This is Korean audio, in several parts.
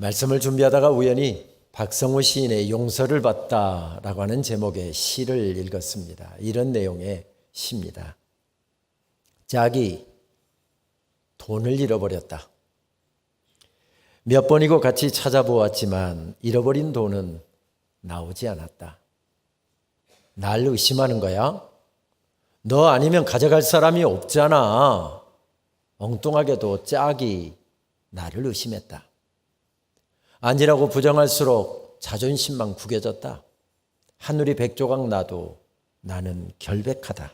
말씀을 준비하다가 우연히 박성호 시인의 용서를 받다라고 하는 제목의 시를 읽었습니다. 이런 내용의 시입니다. 짝이 돈을 잃어버렸다. 몇 번이고 같이 찾아보았지만 잃어버린 돈은 나오지 않았다. 날 의심하는 거야? 너 아니면 가져갈 사람이 없잖아. 엉뚱하게도 짝이 나를 의심했다. 아니라고 부정할수록 자존심만 구겨졌다. 하늘이 백조각 나도 나는 결백하다.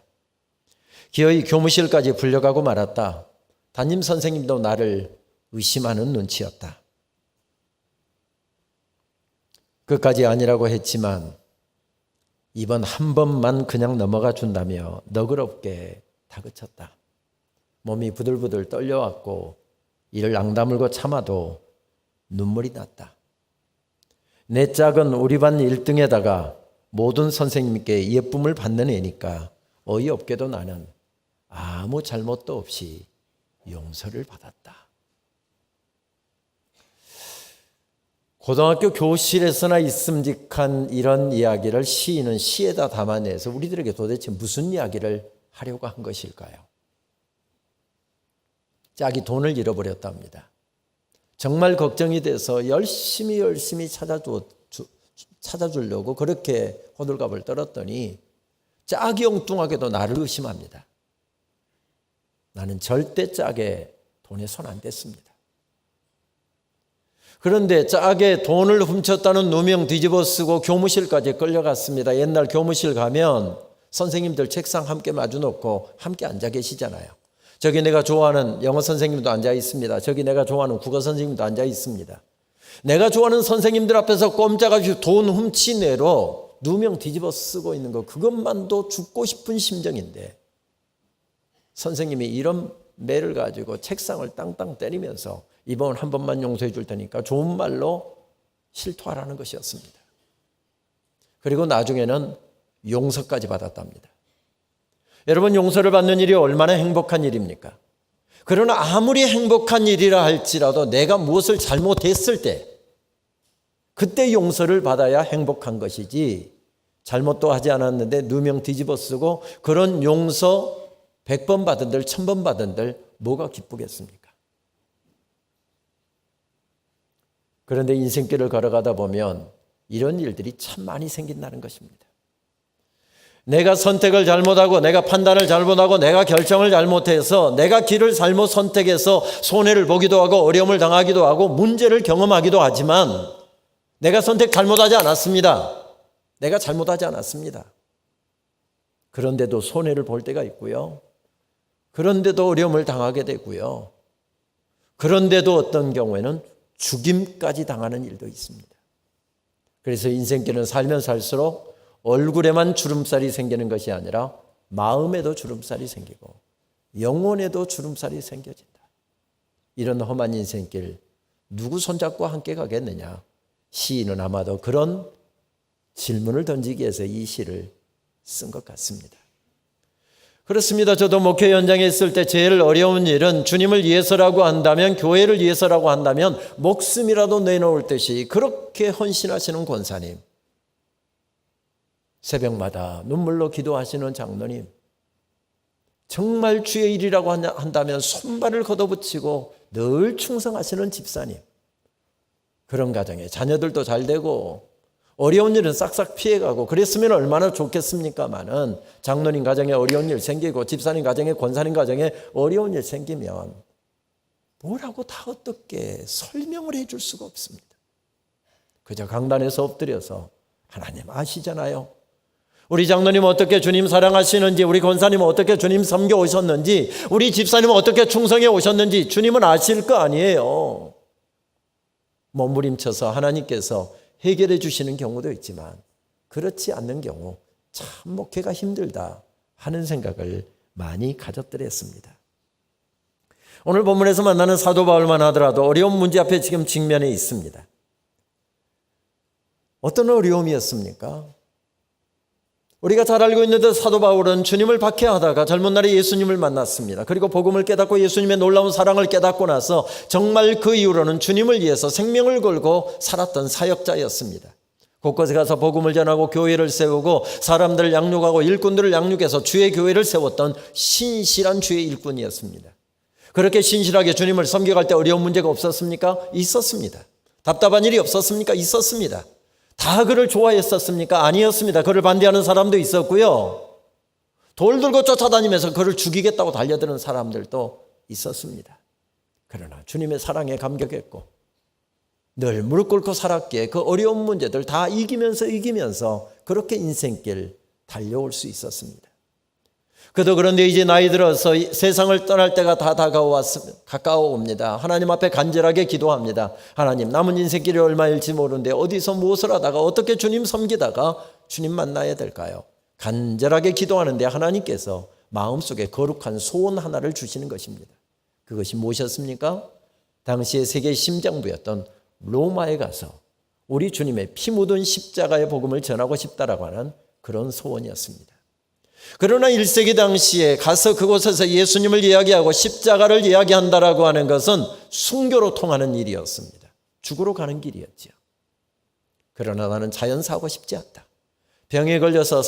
기어이 교무실까지 불려가고 말았다. 담임 선생님도 나를 의심하는 눈치였다. 끝까지 아니라고 했지만 이번 한 번만 그냥 넘어가 준다며 너그럽게 다그쳤다. 몸이 부들부들 떨려왔고 이를 앙다물고 참아도 눈물이 났다. 내 짝은 우리 반 1등에다가 모든 선생님께 예쁨을 받는 애니까 어이없게도 나는 아무 잘못도 없이 용서를 받았다. 고등학교 교실에서나 있음직한 이런 이야기를 시인은 시에다 담아내서 우리들에게 도대체 무슨 이야기를 하려고 한 것일까요? 짝이 돈을 잃어버렸답니다. 정말 걱정이 돼서 열심히 찾아주려고 그렇게 호들갑을 떨었더니 짝이 엉뚱하게도 나를 의심합니다. 나는 절대 짝에 돈에 손 안 댔습니다. 그런데 짝에 돈을 훔쳤다는 누명 뒤집어 쓰고 교무실까지 끌려갔습니다. 옛날 교무실 가면 선생님들 책상 함께 마주 놓고 함께 앉아 계시잖아요. 저기 내가 좋아하는 영어 선생님도 앉아 있습니다. 저기 내가 좋아하는 국어 선생님도 앉아 있습니다. 내가 좋아하는 선생님들 앞에서 꼼짝없이 돈 훔치내로 누명 뒤집어 쓰고 있는 거, 그것만도 죽고 싶은 심정인데 선생님이 이런 매를 가지고 책상을 땅땅 때리면서 이번 한 번만 용서해 줄 테니까 좋은 말로 실토하라는 것이었습니다. 그리고 나중에는 용서까지 받았답니다. 여러분, 용서를 받는 일이 얼마나 행복한 일입니까? 그러나 아무리 행복한 일이라 할지라도 내가 무엇을 잘못했을 때 그때 용서를 받아야 행복한 것이지, 잘못도 하지 않았는데 누명 뒤집어 쓰고 그런 용서 100번 받은들 1000번 받은들 뭐가 기쁘겠습니까? 그런데 인생길을 걸어가다 보면 이런 일들이 참 많이 생긴다는 것입니다. 내가 선택을 잘못하고 내가 판단을 잘못하고 내가 결정을 잘못해서 내가 길을 잘못 선택해서 손해를 보기도 하고 어려움을 당하기도 하고 문제를 경험하기도 하지만 내가 선택 잘못하지 않았습니다. 내가 잘못하지 않았습니다. 그런데도 손해를 볼 때가 있고요. 그런데도 어려움을 당하게 되고요. 그런데도 어떤 경우에는 죽임까지 당하는 일도 있습니다. 그래서 인생길은 살면 살수록 얼굴에만 주름살이 생기는 것이 아니라 마음에도 주름살이 생기고 영혼에도 주름살이 생겨진다. 이런 험한 인생길 누구 손잡고 함께 가겠느냐? 시인은 아마도 그런 질문을 던지기 위해서 이 시를 쓴 것 같습니다. 그렇습니다. 저도 목회 현장에 있을 때 제일 어려운 일은 주님을 위해서라고 한다면, 교회를 위해서라고 한다면 목숨이라도 내놓을 듯이 그렇게 헌신하시는 권사님, 새벽마다 눈물로 기도하시는 장로님, 정말 주의 일이라고 한다면 손발을 걷어붙이고 늘 충성하시는 집사님, 그런 가정에 자녀들도 잘 되고 어려운 일은 싹싹 피해가고 그랬으면 얼마나 좋겠습니까마는 장로님 가정에 어려운 일 생기고 집사님 가정에, 권사님 가정에 어려운 일 생기면 뭐라고 다 어떻게 설명을 해줄 수가 없습니다. 그저 강단에서 엎드려서 하나님 아시잖아요. 우리 장로님은 어떻게 주님 사랑하시는지, 우리 권사님은 어떻게 주님 섬겨 오셨는지, 우리 집사님은 어떻게 충성해 오셨는지 주님은 아실 거 아니에요. 몸부림쳐서 하나님께서 해결해 주시는 경우도 있지만 그렇지 않는 경우 참 목회가 힘들다 하는 생각을 많이 가졌더랬습니다. 오늘 본문에서 만나는 사도 바울만 하더라도 어려운 문제 앞에 지금 직면해 있습니다. 어떤 어려움이었습니까? 우리가 잘 알고 있는데 사도 바울은 주님을 박해하다가 젊은 날에 예수님을 만났습니다. 그리고 복음을 깨닫고 예수님의 놀라운 사랑을 깨닫고 나서 정말 그 이후로는 주님을 위해서 생명을 걸고 살았던 사역자였습니다. 곳곳에 가서 복음을 전하고 교회를 세우고 사람들을 양육하고 일꾼들을 양육해서 주의 교회를 세웠던 신실한 주의 일꾼이었습니다. 그렇게 신실하게 주님을 섬겨갈 때 어려운 문제가 없었습니까? 있었습니다. 답답한 일이 없었습니까? 있었습니다. 다 그를 좋아했었습니까? 아니었습니다. 그를 반대하는 사람도 있었고요. 돌 들고 쫓아다니면서 그를 죽이겠다고 달려드는 사람들도 있었습니다. 그러나 주님의 사랑에 감격했고 늘 무릎 꿇고 살았기에 그 어려운 문제들 다 이기면서 그렇게 인생길 달려올 수 있었습니다. 그도 그런데 이제 나이 들어서 세상을 떠날 때가 다 가까워옵니다. 하나님 앞에 간절하게 기도합니다. 하나님, 남은 인생길이 얼마일지 모르는데 어디서 무엇을 하다가 어떻게 주님 섬기다가 주님 만나야 될까요? 간절하게 기도하는데 하나님께서 마음속에 거룩한 소원 하나를 주시는 것입니다. 그것이 무엇이었습니까? 당시의 세계 심장부였던 로마에 가서 우리 주님의 피 묻은 십자가의 복음을 전하고 싶다라고 하는 그런 소원이었습니다. 그러나 1세기 당시에 가서 그곳에서 예수님을 이야기하고 십자가를 이야기한다라고 하는 것은 순교로 통하는 일이었습니다. 죽으러 가는 길이었죠. 그러나 나는 자연 사고 싶지 않다. 병에 걸려서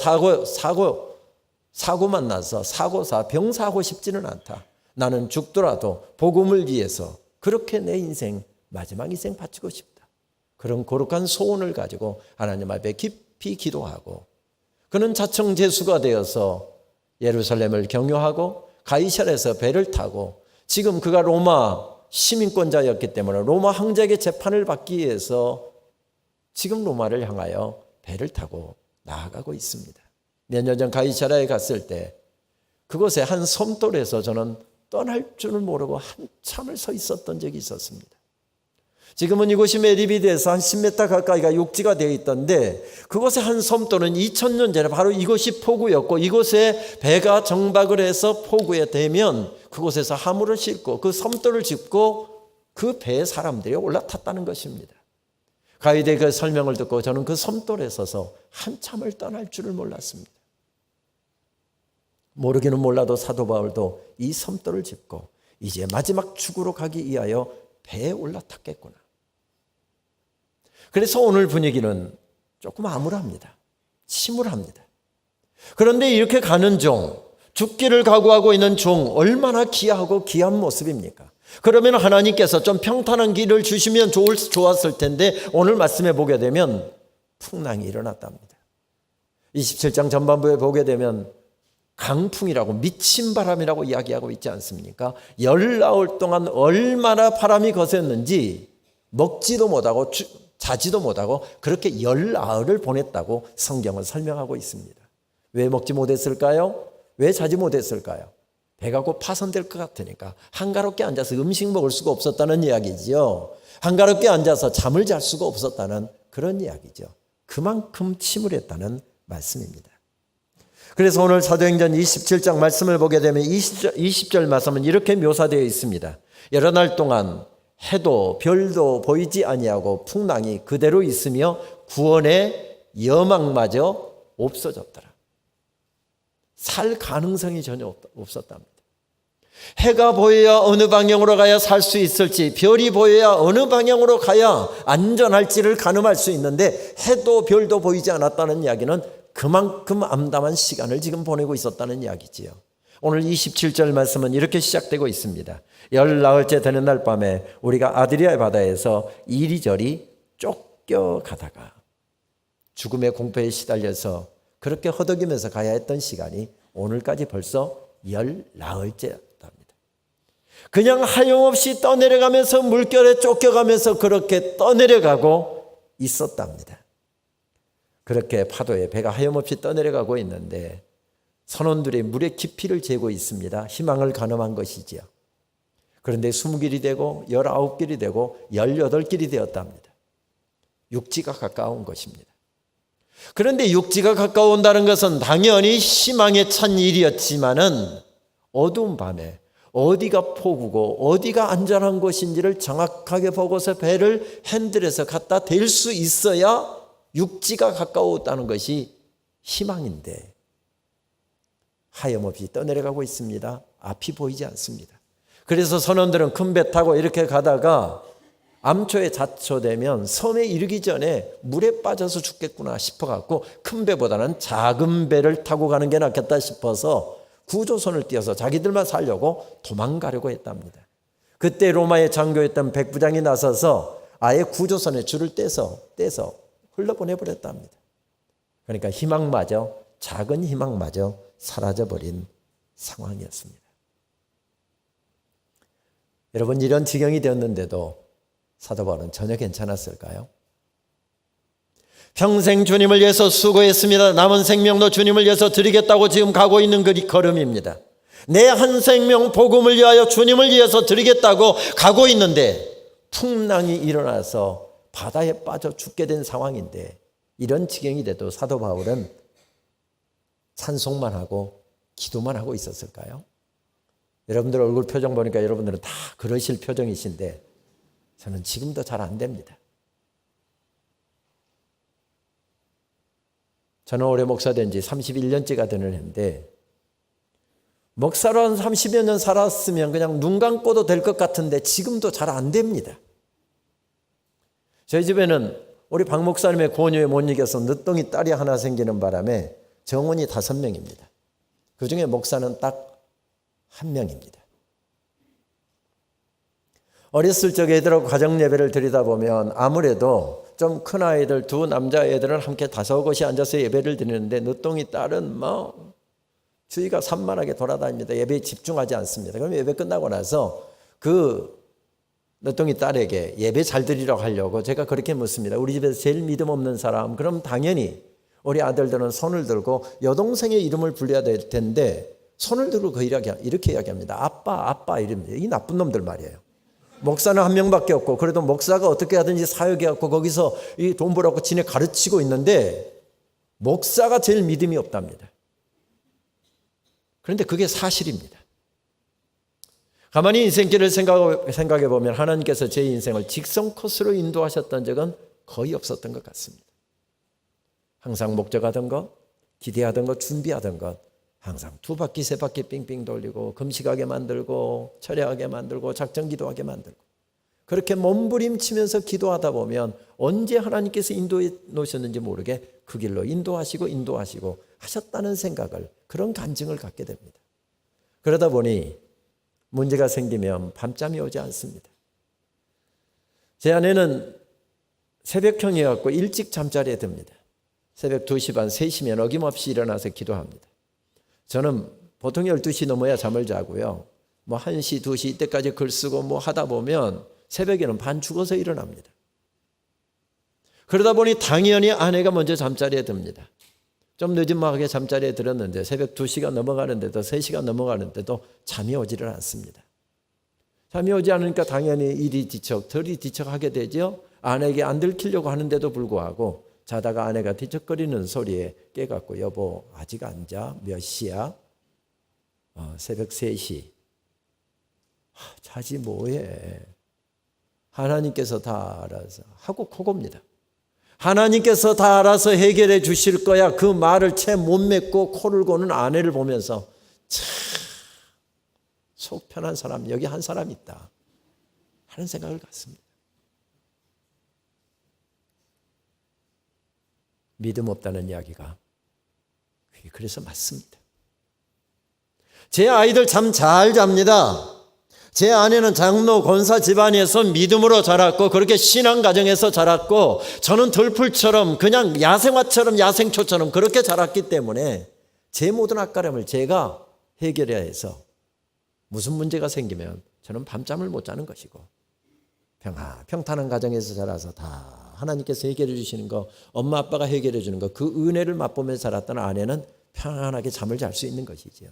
사고만 나서 병사하고 싶지는 않다. 나는 죽더라도 복음을 위해서 그렇게 내 인생 마지막 인생 바치고 싶다. 그런 거룩한 소원을 가지고 하나님 앞에 깊이 기도하고 그는 자청제수가 되어서 예루살렘을 경유하고 가이사랴에서 배를 타고 지금 그가 로마 시민권자였기 때문에 로마 황제에게 재판을 받기 위해서 지금 로마를 향하여 배를 타고 나아가고 있습니다. 몇 년 전 가이사랴에 갔을 때 그곳에 한 섬돌에서 저는 떠날 줄을 모르고 한참을 서 있었던 적이 있었습니다. 지금은 이곳이 매립이 돼서 한 10m 가까이가 육지가 되어 있던데 그곳의 한 섬돌은 2000년 전에 바로 이곳이 포구였고 이곳에 배가 정박을 해서 포구에 대면 그곳에서 화물을 싣고 그 섬돌을 짚고 그 배에 사람들이 올라탔다는 것입니다. 가이드의 그 설명을 듣고 저는 그 섬돌에 서서 한참을 떠날 줄을 몰랐습니다. 모르기는 몰라도 사도 바울도 이 섬돌을 짚고 이제 마지막 죽으러 가기 위하여 배에 올라탔겠구나. 그래서 오늘 분위기는 조금 암울합니다. 침울합니다. 그런데 이렇게 가는 종, 죽기를 각오하고 있는 종 얼마나 귀하고 귀한 모습입니까? 그러면 하나님께서 좀 평탄한 길을 주시면 좋았을 텐데 오늘 말씀에 보게 되면 풍랑이 일어났답니다. 27장 전반부에 보게 되면 강풍이라고 미친 바람이라고 이야기하고 있지 않습니까? 열나흘 동안 얼마나 바람이 거셌는지 먹지도 못하고 자지도 못하고 그렇게 열나흘을 보냈다고 성경은 설명하고 있습니다. 왜 먹지 못했을까요? 왜 자지 못했을까요? 배가 곧 파손될 것 같으니까 한가롭게 앉아서 음식 먹을 수가 없었다는 이야기죠. 한가롭게 앉아서 잠을 잘 수가 없었다는 그런 이야기죠. 그만큼 침울했다는 말씀입니다. 그래서 오늘 사도행전 27장 말씀을 보게 되면 20절 말씀은 이렇게 묘사되어 있습니다. 여러 날 동안 해도 별도 보이지 아니하고 풍랑이 그대로 있으며 구원의 여망마저 없어졌더라. 살 가능성이 전혀 없었답니다. 해가 보여야 어느 방향으로 가야 살 수 있을지, 별이 보여야 어느 방향으로 가야 안전할지를 가늠할 수 있는데 해도 별도 보이지 않았다는 이야기는 그만큼 암담한 시간을 지금 보내고 있었다는 이야기지요. 오늘 27절 말씀은 이렇게 시작되고 있습니다. 열나흘째 되는 날 밤에 우리가 아드리아 바다에서 이리저리 쫓겨가다가 죽음의 공포에 시달려서 그렇게 허덕이면서 가야 했던 시간이 오늘까지 벌써 열나흘째였답니다. 그냥 하염없이 떠내려가면서 물결에 쫓겨가면서 그렇게 떠내려가고 있었답니다. 그렇게 파도에 배가 하염없이 떠내려가고 있는데 선원들이 물의 깊이를 재고 있습니다. 희망을 가늠한 것이지요. 그런데 20길이 되고 19길이 되고 18길이 되었답니다. 육지가 가까운 것입니다. 그런데 육지가 가까운다는 것은 당연히 희망에 찬 일이었지만은 어두운 밤에 어디가 포구고 어디가 안전한 곳인지를 정확하게 보고서 배를 핸들에서 갖다 댈 수 있어야 육지가 가까웠다는 것이 희망인데 하염없이 떠내려가고 있습니다. 앞이 보이지 않습니다. 그래서 선원들은 큰 배 타고 이렇게 가다가 암초에 자초되면 섬에 이르기 전에 물에 빠져서 죽겠구나 싶어갖고 큰 배보다는 작은 배를 타고 가는 게 낫겠다 싶어서 구조선을 띄어서 자기들만 살려고 도망가려고 했답니다. 그때 로마의 장교였던 백부장이 나서서 아예 구조선에 줄을 떼서 흘러보내버렸답니다. 그러니까 희망마저, 작은 희망마저 사라져버린 상황이었습니다. 여러분, 이런 지경이 되었는데도 사도 바울은 전혀 괜찮았을까요? 평생 주님을 위해서 수고했습니다. 남은 생명도 주님을 위해서 드리겠다고 지금 가고 있는 그 걸음입니다. 내 한 생명 복음을 위하여 주님을 위해서 드리겠다고 가고 있는데 풍랑이 일어나서 바다에 빠져 죽게 된 상황인데 이런 지경이 돼도 사도 바울은 찬송만 하고 기도만 하고 있었을까요? 여러분들 얼굴 표정 보니까 여러분들은 다 그러실 표정이신데 저는 지금도 잘 안 됩니다. 저는 올해 목사 된 지 31년째가 되는데 목사로 한 30여 년 살았으면 그냥 눈 감고도 될 것 같은데 지금도 잘 안 됩니다. 저희 집에는 우리 박 목사님의 권유에 못 이겨서 늦둥이 딸이 하나 생기는 바람에 정원이 5명입니다. 그중에 목사는 딱 1명입니다. 어렸을 적에 애들하고 가정 예배를 드리다 보면 아무래도 좀 큰 아이들 2 남자애들은 함께 5곳이 앉아서 예배를 드리는데 늦둥이 딸은 주위가 산만하게 돌아다닙니다. 예배에 집중하지 않습니다. 그럼 예배 끝나고 나서 그 늦둥이 딸에게 예배 잘 드리라고 하려고 제가 그렇게 묻습니다. 우리 집에서 제일 믿음 없는 사람, 그럼 당연히 우리 아들들은 손을 들고 여동생의 이름을 불러야 될 텐데 손을 들고 이렇게 이야기합니다. 아빠 이름입니다. 이 나쁜 놈들 말이에요. 목사는 1명밖에 없고 그래도 목사가 어떻게 하든지 사역해갖고 거기서 이 돈 벌어갖고 지네 가르치고 있는데 목사가 제일 믿음이 없답니다. 그런데 그게 사실입니다. 가만히 인생길을 생각해 보면 하나님께서 제 인생을 직선 코스로 인도하셨던 적은 거의 없었던 것 같습니다. 항상 목적하던 것, 기대하던 것, 준비하던 것 항상 2바퀴 3바퀴 빙빙 돌리고 금식하게 만들고 철야하게 만들고 작전 기도하게 만들고 그렇게 몸부림치면서 기도하다 보면 언제 하나님께서 인도해 놓으셨는지 모르게 그 길로 인도하시고 하셨다는 생각을, 그런 간증을 갖게 됩니다. 그러다 보니 문제가 생기면 밤잠이 오지 않습니다. 제 아내는 새벽형이었고 일찍 잠자리에 듭니다. 새벽 2시 반, 3시면 어김없이 일어나서 기도합니다. 저는 보통 12시 넘어야 잠을 자고요. 1시, 2시 이때까지 글 쓰고 하다 보면 새벽에는 반 죽어서 일어납니다. 그러다 보니 당연히 아내가 먼저 잠자리에 듭니다. 좀 늦은막하게 잠자리에 들었는데 새벽 2시가 넘어가는데도 3시가 넘어가는데도 잠이 오지를 않습니다. 잠이 오지 않으니까 당연히 이리 뒤척 저리 뒤척하게 되죠. 아내에게 안 들키려고 하는데도 불구하고 자다가 아내가 뒤척거리는 소리에 깨갖고 여보 아직 안 자? 몇 시야? 새벽 3시. 자지 뭐해. 하나님께서 다 알아서 하고 코고입니다. 하나님께서 다 알아서 해결해 주실 거야. 그 말을 채 못 맺고 코를 고는 아내를 보면서 참 속 편한 사람, 여기 한 사람 있다 하는 생각을 갖습니다. 믿음 없다는 이야기가 그래서 맞습니다. 제 아이들 잠 잘 잡니다. 제 아내는 장로 권사 집안에서 믿음으로 자랐고 그렇게 신앙 가정에서 자랐고 저는 들풀처럼 그냥 야생화처럼 야생초처럼 그렇게 자랐기 때문에 제 모든 악가람을 제가 해결해야 해서 무슨 문제가 생기면 저는 밤잠을 못 자는 것이고 평탄한 가정에서 자라서 다 하나님께서 해결해 주시는 거, 엄마 아빠가 해결해 주는 거, 그 은혜를 맛보면서 자랐던 아내는 편안하게 잠을 잘 수 있는 것이지요.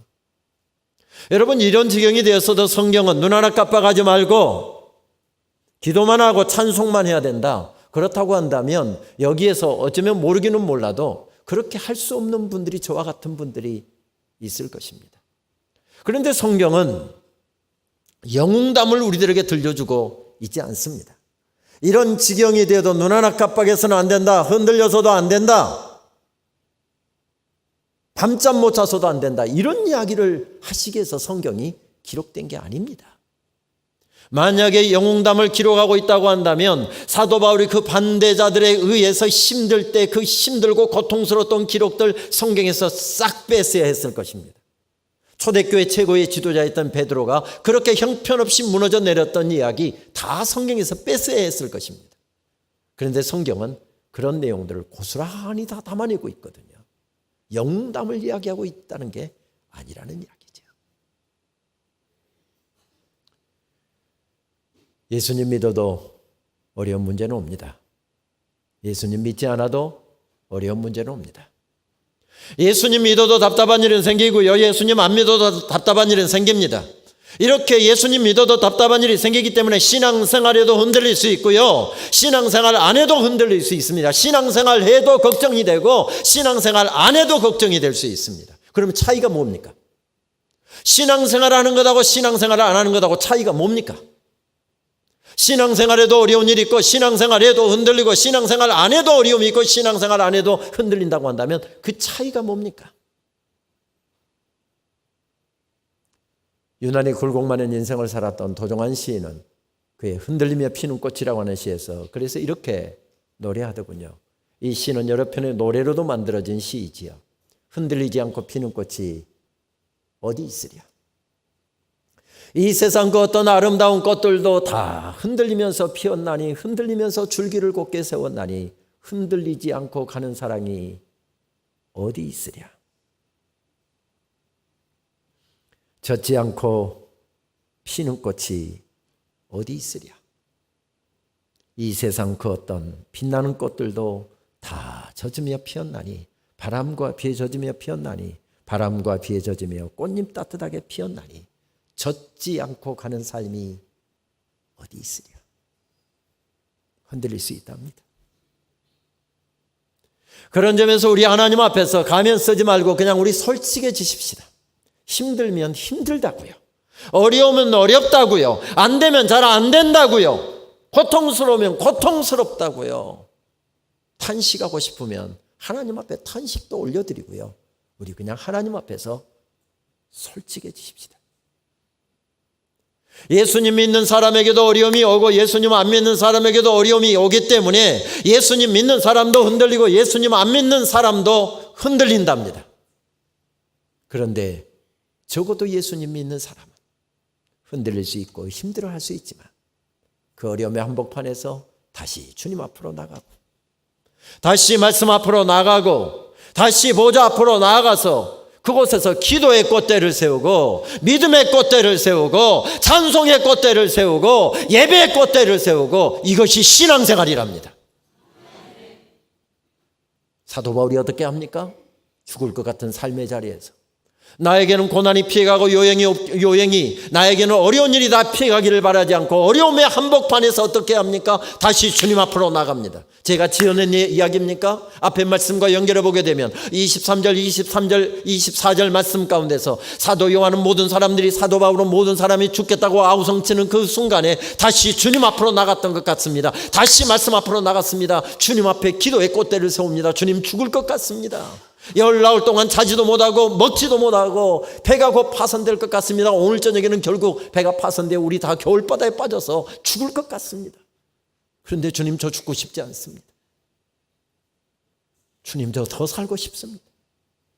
여러분, 이런 지경이 되었어도 성경은 눈 하나 깜빡하지 말고 기도만 하고 찬송만 해야 된다. 그렇다고 한다면 여기에서 어쩌면 모르기는 몰라도 그렇게 할 수 없는 분들이 저와 같은 분들이 있을 것입니다. 그런데 성경은 영웅담을 우리들에게 들려주고 있지 않습니다. 이런 지경이 되어도 눈 하나 깜빡해서는 안 된다. 흔들려서도 안 된다. 밤잠 못 자서도 안 된다. 이런 이야기를 하시기 위해서 성경이 기록된 게 아닙니다. 만약에 영웅담을 기록하고 있다고 한다면 사도 바울이 그 반대자들에 의해서 힘들 때 그 힘들고 고통스러웠던 기록들 성경에서 싹 뺐어야 했을 것입니다. 초대교회 최고의 지도자였던 베드로가 그렇게 형편없이 무너져 내렸던 이야기 다 성경에서 뺐어야 했을 것입니다. 그런데 성경은 그런 내용들을 고스란히 다 담아내고 있거든요. 영웅담을 이야기하고 있다는 게 아니라는 이야기죠. 예수님 믿어도 어려운 문제는 옵니다. 예수님 믿지 않아도 어려운 문제는 옵니다. 예수님 믿어도 답답한 일은 생기고요. 예수님 안 믿어도 답답한 일은 생깁니다. 이렇게 예수님 믿어도 답답한 일이 생기기 때문에 신앙생활에도 흔들릴 수 있고요. 신앙생활 안 해도 흔들릴 수 있습니다. 신앙생활 해도 걱정이 되고 신앙생활 안 해도 걱정이 될 수 있습니다. 그러면 차이가 뭡니까? 신앙생활 하는 것하고 신앙생활 안 하는 것하고 차이가 뭡니까? 신앙생활에도 어려운 일이 있고 신앙생활에도 흔들리고 신앙생활 안 해도 어려움이 있고 신앙생활 안 해도 흔들린다고 한다면 그 차이가 뭡니까? 유난히 굴곡 많은 인생을 살았던 도종환 시인은 그의 흔들리며 피는 꽃이라고 하는 시에서 그래서 이렇게 노래하더군요. 이 시는 여러 편의 노래로도 만들어진 시이지요. 흔들리지 않고 피는 꽃이 어디 있으랴. 이 세상 그 어떤 아름다운 꽃들도 다 흔들리면서 피었나니 흔들리면서 줄기를 곧게 세웠나니 흔들리지 않고 가는 사랑이 어디 있으랴. 젖지 않고 피는 꽃이 어디 있으랴. 이 세상 그 어떤 빛나는 꽃들도 다 젖으며 피었나니 바람과 비에 젖으며 피었나니 바람과 비에 젖으며 꽃잎 따뜻하게 피었나니 젖지 않고 가는 삶이 어디 있으랴. 흔들릴 수 있답니다. 그런 점에서 우리 하나님 앞에서 가면 쓰지 말고 그냥 우리 솔직해지십시다. 힘들면 힘들다고요. 어려우면 어렵다고요. 안 되면 잘 안 된다고요. 고통스러우면 고통스럽다고요. 탄식하고 싶으면 하나님 앞에 탄식도 올려드리고요. 우리 그냥 하나님 앞에서 솔직해지십시다. 예수님 믿는 사람에게도 어려움이 오고 예수님 안 믿는 사람에게도 어려움이 오기 때문에 예수님 믿는 사람도 흔들리고 예수님 안 믿는 사람도 흔들린답니다. 그런데 적어도 예수님 믿는 사람은 흔들릴 수 있고 힘들어할 수 있지만 그 어려움의 한복판에서 다시 주님 앞으로 나가고 다시 말씀 앞으로 나가고 다시 보좌 앞으로 나아가서 그곳에서 기도의 꽃대를 세우고 믿음의 꽃대를 세우고 찬송의 꽃대를 세우고 예배의 꽃대를 세우고 이것이 신앙생활이랍니다. 사도 바울이 어떻게 합니까? 죽을 것 같은 삶의 자리에서 나에게는 고난이 피해가고 요행이 나에게는 어려운 일이 다 피해가기를 바라지 않고 어려움의 한복판에서 어떻게 합니까? 다시 주님 앞으로 나갑니다. 제가 지어낸 이야기입니까? 앞에 말씀과 연결해 보게 되면 23절, 24절 말씀 가운데서 사도 요한은 모든 사람들이 사도 바울은 모든 사람이 죽겠다고 아우성치는 그 순간에 다시 주님 앞으로 나갔던 것 같습니다. 다시 말씀 앞으로 나갔습니다. 주님 앞에 기도의 꽃대를 세웁니다. 주님 죽을 것 같습니다. 열나흘 동안 자지도 못하고 먹지도 못하고 배가 곧 파손될 것 같습니다. 오늘 저녁에는 결국 배가 파손되어 우리 다 겨울바다에 빠져서 죽을 것 같습니다. 그런데 주님 저 죽고 싶지 않습니다. 주님 저 더 살고 싶습니다.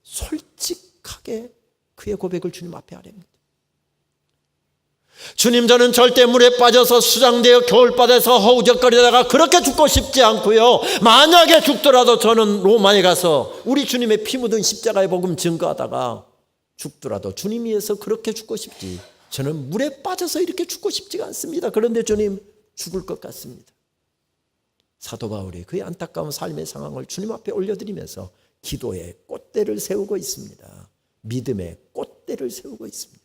솔직하게 그의 고백을 주님 앞에 하랍니다. 주님 저는 절대 물에 빠져서 수장되어 겨울바다에서 허우적거리다가 그렇게 죽고 싶지 않고요. 만약에 죽더라도 저는 로마에 가서 우리 주님의 피 묻은 십자가의 복음 증거하다가 죽더라도 주님 위해서 그렇게 죽고 싶지 저는 물에 빠져서 이렇게 죽고 싶지가 않습니다. 그런데 주님 죽을 것 같습니다. 사도 바울이 그의 안타까운 삶의 상황을 주님 앞에 올려드리면서 기도의 꽃대를 세우고 있습니다. 믿음의 꽃대를 세우고 있습니다.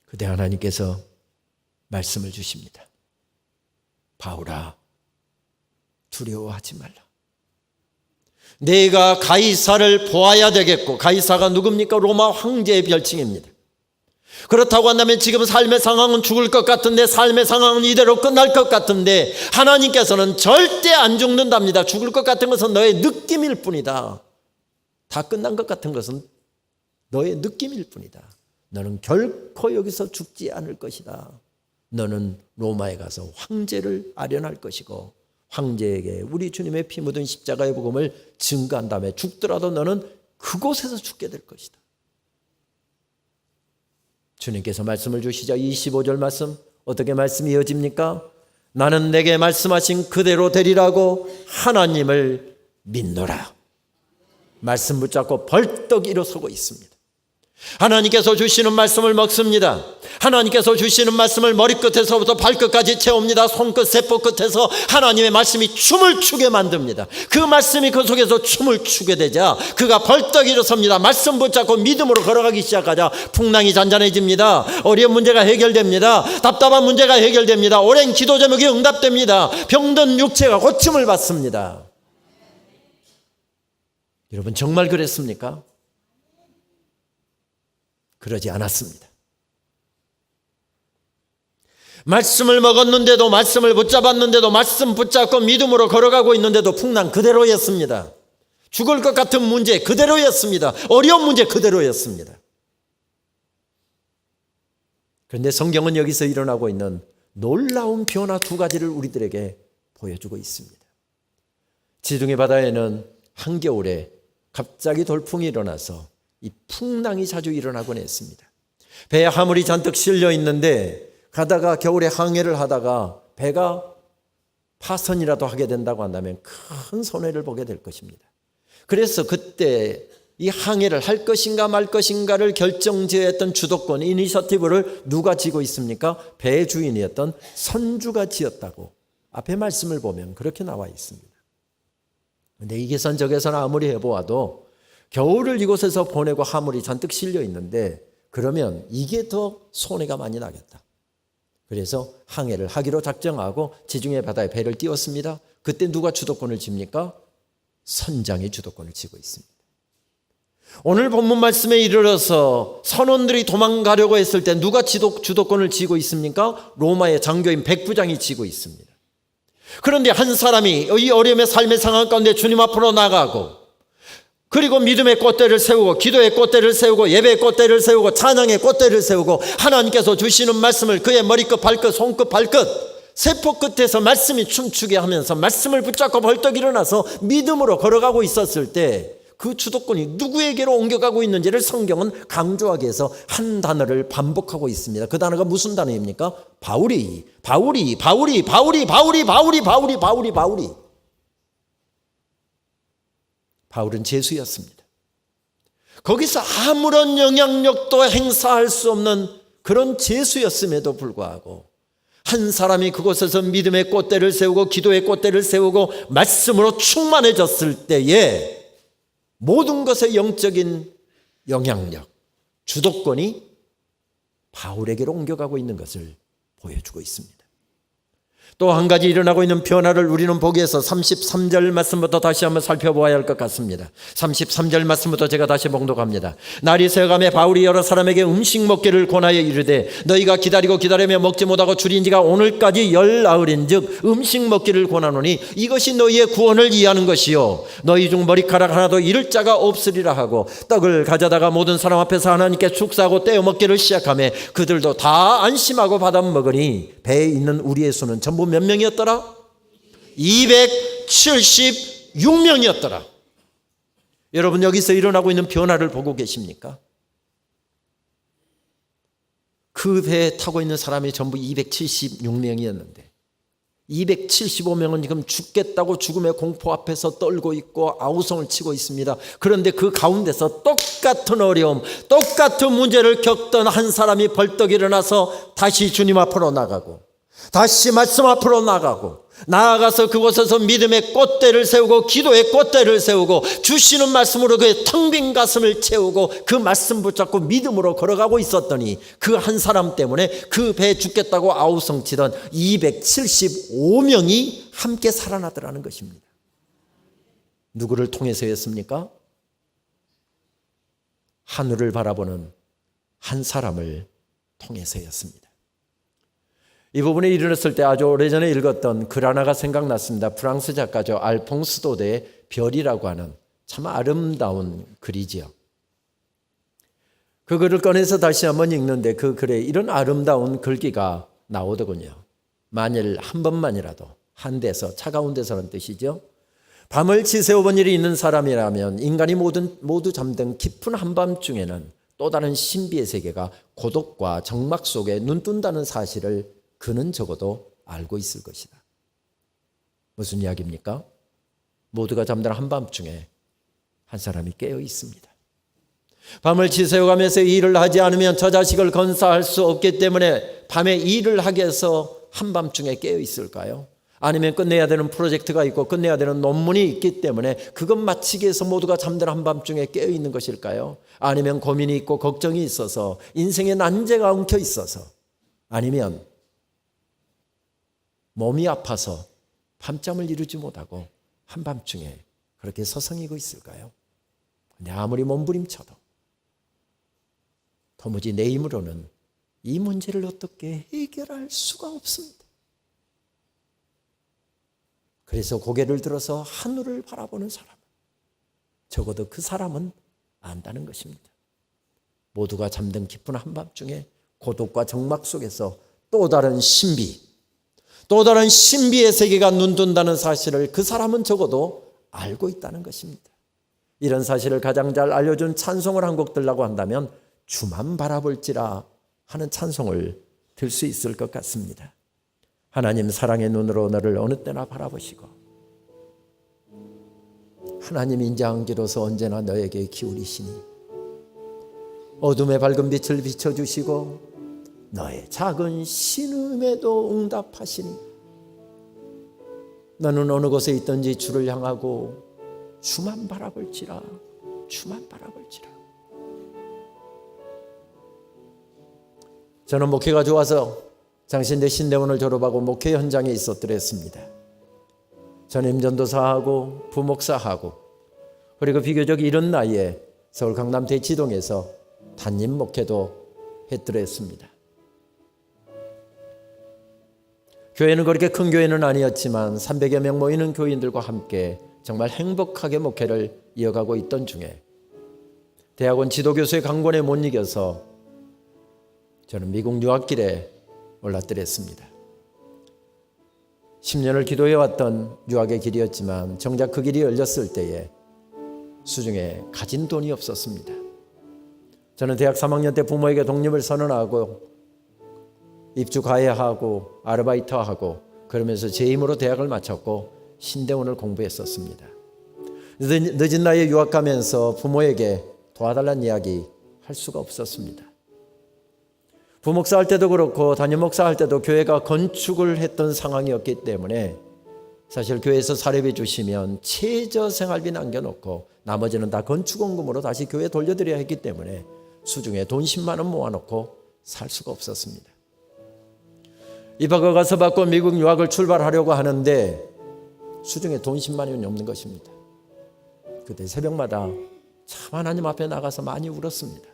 그때 하나님께서 말씀을 주십니다. 바울아, 두려워하지 말라. 내가 가이사를 보아야 되겠고, 가이사가 누굽니까? 로마 황제의 별칭입니다. 그렇다고 한다면 지금 삶의 상황은 죽을 것 같은데, 삶의 상황은 이대로 끝날 것 같은데, 하나님께서는 절대 안 죽는답니다. 죽을 것 같은 것은 너의 느낌일 뿐이다. 다 끝난 것 같은 것은 너의 느낌일 뿐이다. 너는 결코 여기서 죽지 않을 것이다. 너는 로마에 가서 황제를 아련할 것이고, 황제에게 우리 주님의 피 묻은 십자가의 복음을 증거한 다음에 죽더라도 너는 그곳에서 죽게 될 것이다. 주님께서 말씀을 주시자 25절 말씀, 어떻게 말씀이 이어집니까? 나는 내게 말씀하신 그대로 되리라고 하나님을 믿노라. 말씀 붙잡고 벌떡 일어서고 있습니다. 하나님께서 주시는 말씀을 먹습니다. 하나님께서 주시는 말씀을 머리끝에서부터 발끝까지 채웁니다. 손끝, 세포끝에서 하나님의 말씀이 춤을 추게 만듭니다. 그 말씀이 그 속에서 춤을 추게 되자 그가 벌떡 일어섭니다. 말씀 붙잡고 믿음으로 걸어가기 시작하자 풍랑이 잔잔해집니다. 어려운 문제가 해결됩니다. 답답한 문제가 해결됩니다. 오랜 기도 제목이 응답됩니다. 병든 육체가 고침을 받습니다. 여러분, 정말 그랬습니까? 그러지 않았습니다. 말씀을 먹었는데도, 말씀을 붙잡았는데도, 말씀 붙잡고 믿음으로 걸어가고 있는데도 풍랑 그대로였습니다. 죽을 것 같은 문제 그대로였습니다. 어려운 문제 그대로였습니다. 그런데 성경은 여기서 일어나고 있는 놀라운 변화 두 가지를 우리들에게 보여주고 있습니다. 지중해 바다에는 한겨울에 갑자기 돌풍이 일어나서 이 풍랑이 자주 일어나곤 했습니다. 배에 화물이 잔뜩 실려 있는데 가다가 겨울에 항해를 하다가 배가 파선이라도 하게 된다고 한다면 큰 손해를 보게 될 것입니다. 그래서 그때 이 항해를 할 것인가 말 것인가를 결정지었던 주도권, 이니셔티브를 누가 지고 있습니까? 배의 주인이었던 선주가 지었다고 앞에 말씀을 보면 그렇게 나와 있습니다. 그런데 이 계산적에서는 아무리 해보아도 겨울을 이곳에서 보내고 화물이 잔뜩 실려 있는데 그러면 이게 더 손해가 많이 나겠다. 그래서 항해를 하기로 작정하고 지중해 바다에 배를 띄웠습니다. 그때 누가 주도권을 집니까? 선장이 주도권을 쥐고 있습니다. 오늘 본문 말씀에 이르러서 선원들이 도망가려고 했을 때 누가 주도권을 쥐고 있습니까? 로마의 장교인 백부장이 쥐고 있습니다. 그런데 한 사람이 이 어려움의 삶의 상황 가운데 주님 앞으로 나가고, 그리고 믿음의 꽃대를 세우고, 기도의 꽃대를 세우고, 예배의 꽃대를 세우고, 찬양의 꽃대를 세우고, 하나님께서 주시는 말씀을 그의 머리끝, 발끝, 손끝, 발끝, 세포 끝에서 말씀이 춤추게 하면서 말씀을 붙잡고 벌떡 일어나서 믿음으로 걸어가고 있었을 때 그 주도권이 누구에게로 옮겨가고 있는지를 성경은 강조하기 위해서 한 단어를 반복하고 있습니다. 그 단어가 무슨 단어입니까? 바울이. 바울은 죄수였습니다. 거기서 아무런 영향력도 행사할 수 없는 그런 죄수였음에도 불구하고 한 사람이 그곳에서 믿음의 꽃대를 세우고 기도의 꽃대를 세우고 말씀으로 충만해졌을 때에 모든 것의 영적인 영향력, 주도권이 바울에게로 옮겨가고 있는 것을 보여주고 있습니다. 또 한 가지 일어나고 있는 변화를 우리는 보기 위해서 33절 말씀부터 다시 한번 살펴보아야 할 것 같습니다. 33절 말씀부터 제가 다시 봉독합니다. 날이 새어가매 바울이 여러 사람에게 음식 먹기를 권하여 이르되 너희가 기다리며 먹지 못하고 줄인 지가 오늘까지 열 나흘인즉 음식 먹기를 권하노니 이것이 너희의 구원을 이해하는 것이요 너희 중 머리카락 하나도 잃을 자가 없으리라 하고 떡을 가져다가 모든 사람 앞에서 하나님께 축사하고 떼어 먹기를 시작하며 그들도 다 안심하고 받아 먹으니 배에 있는 우리의 수는 전부 몇 명이었더라? 276명이었더라. 여러분, 여기서 일어나고 있는 변화를 보고 계십니까? 그 배에 타고 있는 사람이 전부 276명이었는데 275명은 지금 죽겠다고 죽음의 공포 앞에서 떨고 있고 아우성을 치고 있습니다. 그런데 그 가운데서 똑같은 어려움, 똑같은 문제를 겪던 한 사람이 벌떡 일어나서 다시 주님 앞으로 나가고 다시 말씀 앞으로 나아가서 그곳에서 믿음의 꽃대를 세우고 기도의 꽃대를 세우고 주시는 말씀으로 그의 텅 빈 가슴을 채우고 그 말씀 붙잡고 믿음으로 걸어가고 있었더니 그 한 사람 때문에 그 배 죽겠다고 아우성치던 275명이 함께 살아나더라는 것입니다. 누구를 통해서였습니까? 하늘을 바라보는 한 사람을 통해서였습니다. 이 부분이 이르렀을 때 아주 오래전에 읽었던 글 하나가 생각났습니다. 프랑스 작가죠. 알퐁스 도데의 별이라고 하는 참 아름다운 글이지요. 그 글을 꺼내서 다시 한번 읽는데 그 글에 이런 아름다운 글귀가 나오더군요. 만일 한 번만이라도 한 데서, 차가운 데서는 뜻이죠. 밤을 지새워 본 일이 있는 사람이라면 인간이 모두 잠든 깊은 한밤중에는 또 다른 신비의 세계가 고독과 적막 속에 눈뜬다는 사실을 그는 적어도 알고 있을 것이다. 무슨 이야기입니까? 모두가 잠든 한밤중에 한 사람이 깨어 있습니다. 밤을 지새워가면서 일을 하지 않으면 저 자식을 건사할 수 없기 때문에 밤에 일을 하기 위해서 한밤중에 깨어 있을까요? 아니면 끝내야 되는 프로젝트가 있고 끝내야 되는 논문이 있기 때문에 그것 마치기 위해서 모두가 잠든 한밤중에 깨어 있는 것일까요? 아니면 고민이 있고 걱정이 있어서 인생의 난제가 엉켜 있어서, 아니면 몸이 아파서 밤잠을 이루지 못하고 한밤중에 그렇게 서성이고 있을까요? 근데 아무리 몸부림쳐도 도무지 내 힘으로는 이 문제를 어떻게 해결할 수가 없습니다. 그래서 고개를 들어서 하늘을 바라보는 사람, 적어도 그 사람은 안다는 것입니다. 모두가 잠든 깊은 한밤중에 고독과 적막 속에서 또 다른 신비, 또 다른 신비의 세계가 눈뜬다는 사실을 그 사람은 적어도 알고 있다는 것입니다. 이런 사실을 가장 잘 알려준 찬송을 한 곡 들라고 한다면 주만 바라볼지라 하는 찬송을 들 수 있을 것 같습니다. 하나님 사랑의 눈으로 너를 어느 때나 바라보시고 하나님 인자한기로서 언제나 너에게 기울이시니 어둠의 밝은 빛을 비춰주시고 너의 작은 신음에도 응답하시니 너는 어느 곳에 있든지 주를 향하고 주만 바라볼지라, 주만 바라볼지라. 저는 목회가 좋아서 장신대 신대원을 졸업하고 목회 현장에 있었더랬습니다. 전임전도사하고 부목사하고 그리고 비교적 이른 나이에 서울 강남 대치동에서 담임 목회도 했더랬습니다. 교회는 그렇게 큰 교회는 아니었지만 300여 명 모이는 교인들과 함께 정말 행복하게 목회를 이어가고 있던 중에 대학원 지도교수의 강권에 못 이겨서 저는 미국 유학길에 올랐더랬습니다. 10년을 기도해왔던 유학의 길이었지만 정작 그 길이 열렸을 때에 수중에 가진 돈이 없었습니다. 저는 대학 3학년 때 부모에게 독립을 선언하고 입주 가해하고 아르바이트하고 그러면서 제 힘으로 대학을 마쳤고 신대원을 공부했었습니다. 늦은 나이에 유학 가면서 부모에게 도와달라는 이야기 할 수가 없었습니다. 부목사 할 때도 그렇고 담임 목사 할 때도 교회가 건축을 했던 상황이었기 때문에 사실 교회에서 사례비 주시면 최저 생활비 남겨놓고 나머지는 다 건축원금으로 다시 교회에 돌려드려야 했기 때문에 수중에 돈 10만 원 모아놓고 살 수가 없었습니다. 입학을 가서 받고 미국 유학을 출발하려고 하는데 수중에 돈 10만 원이 없는 것입니다. 그때 새벽마다 참 하나님 앞에 나가서 많이 울었습니다.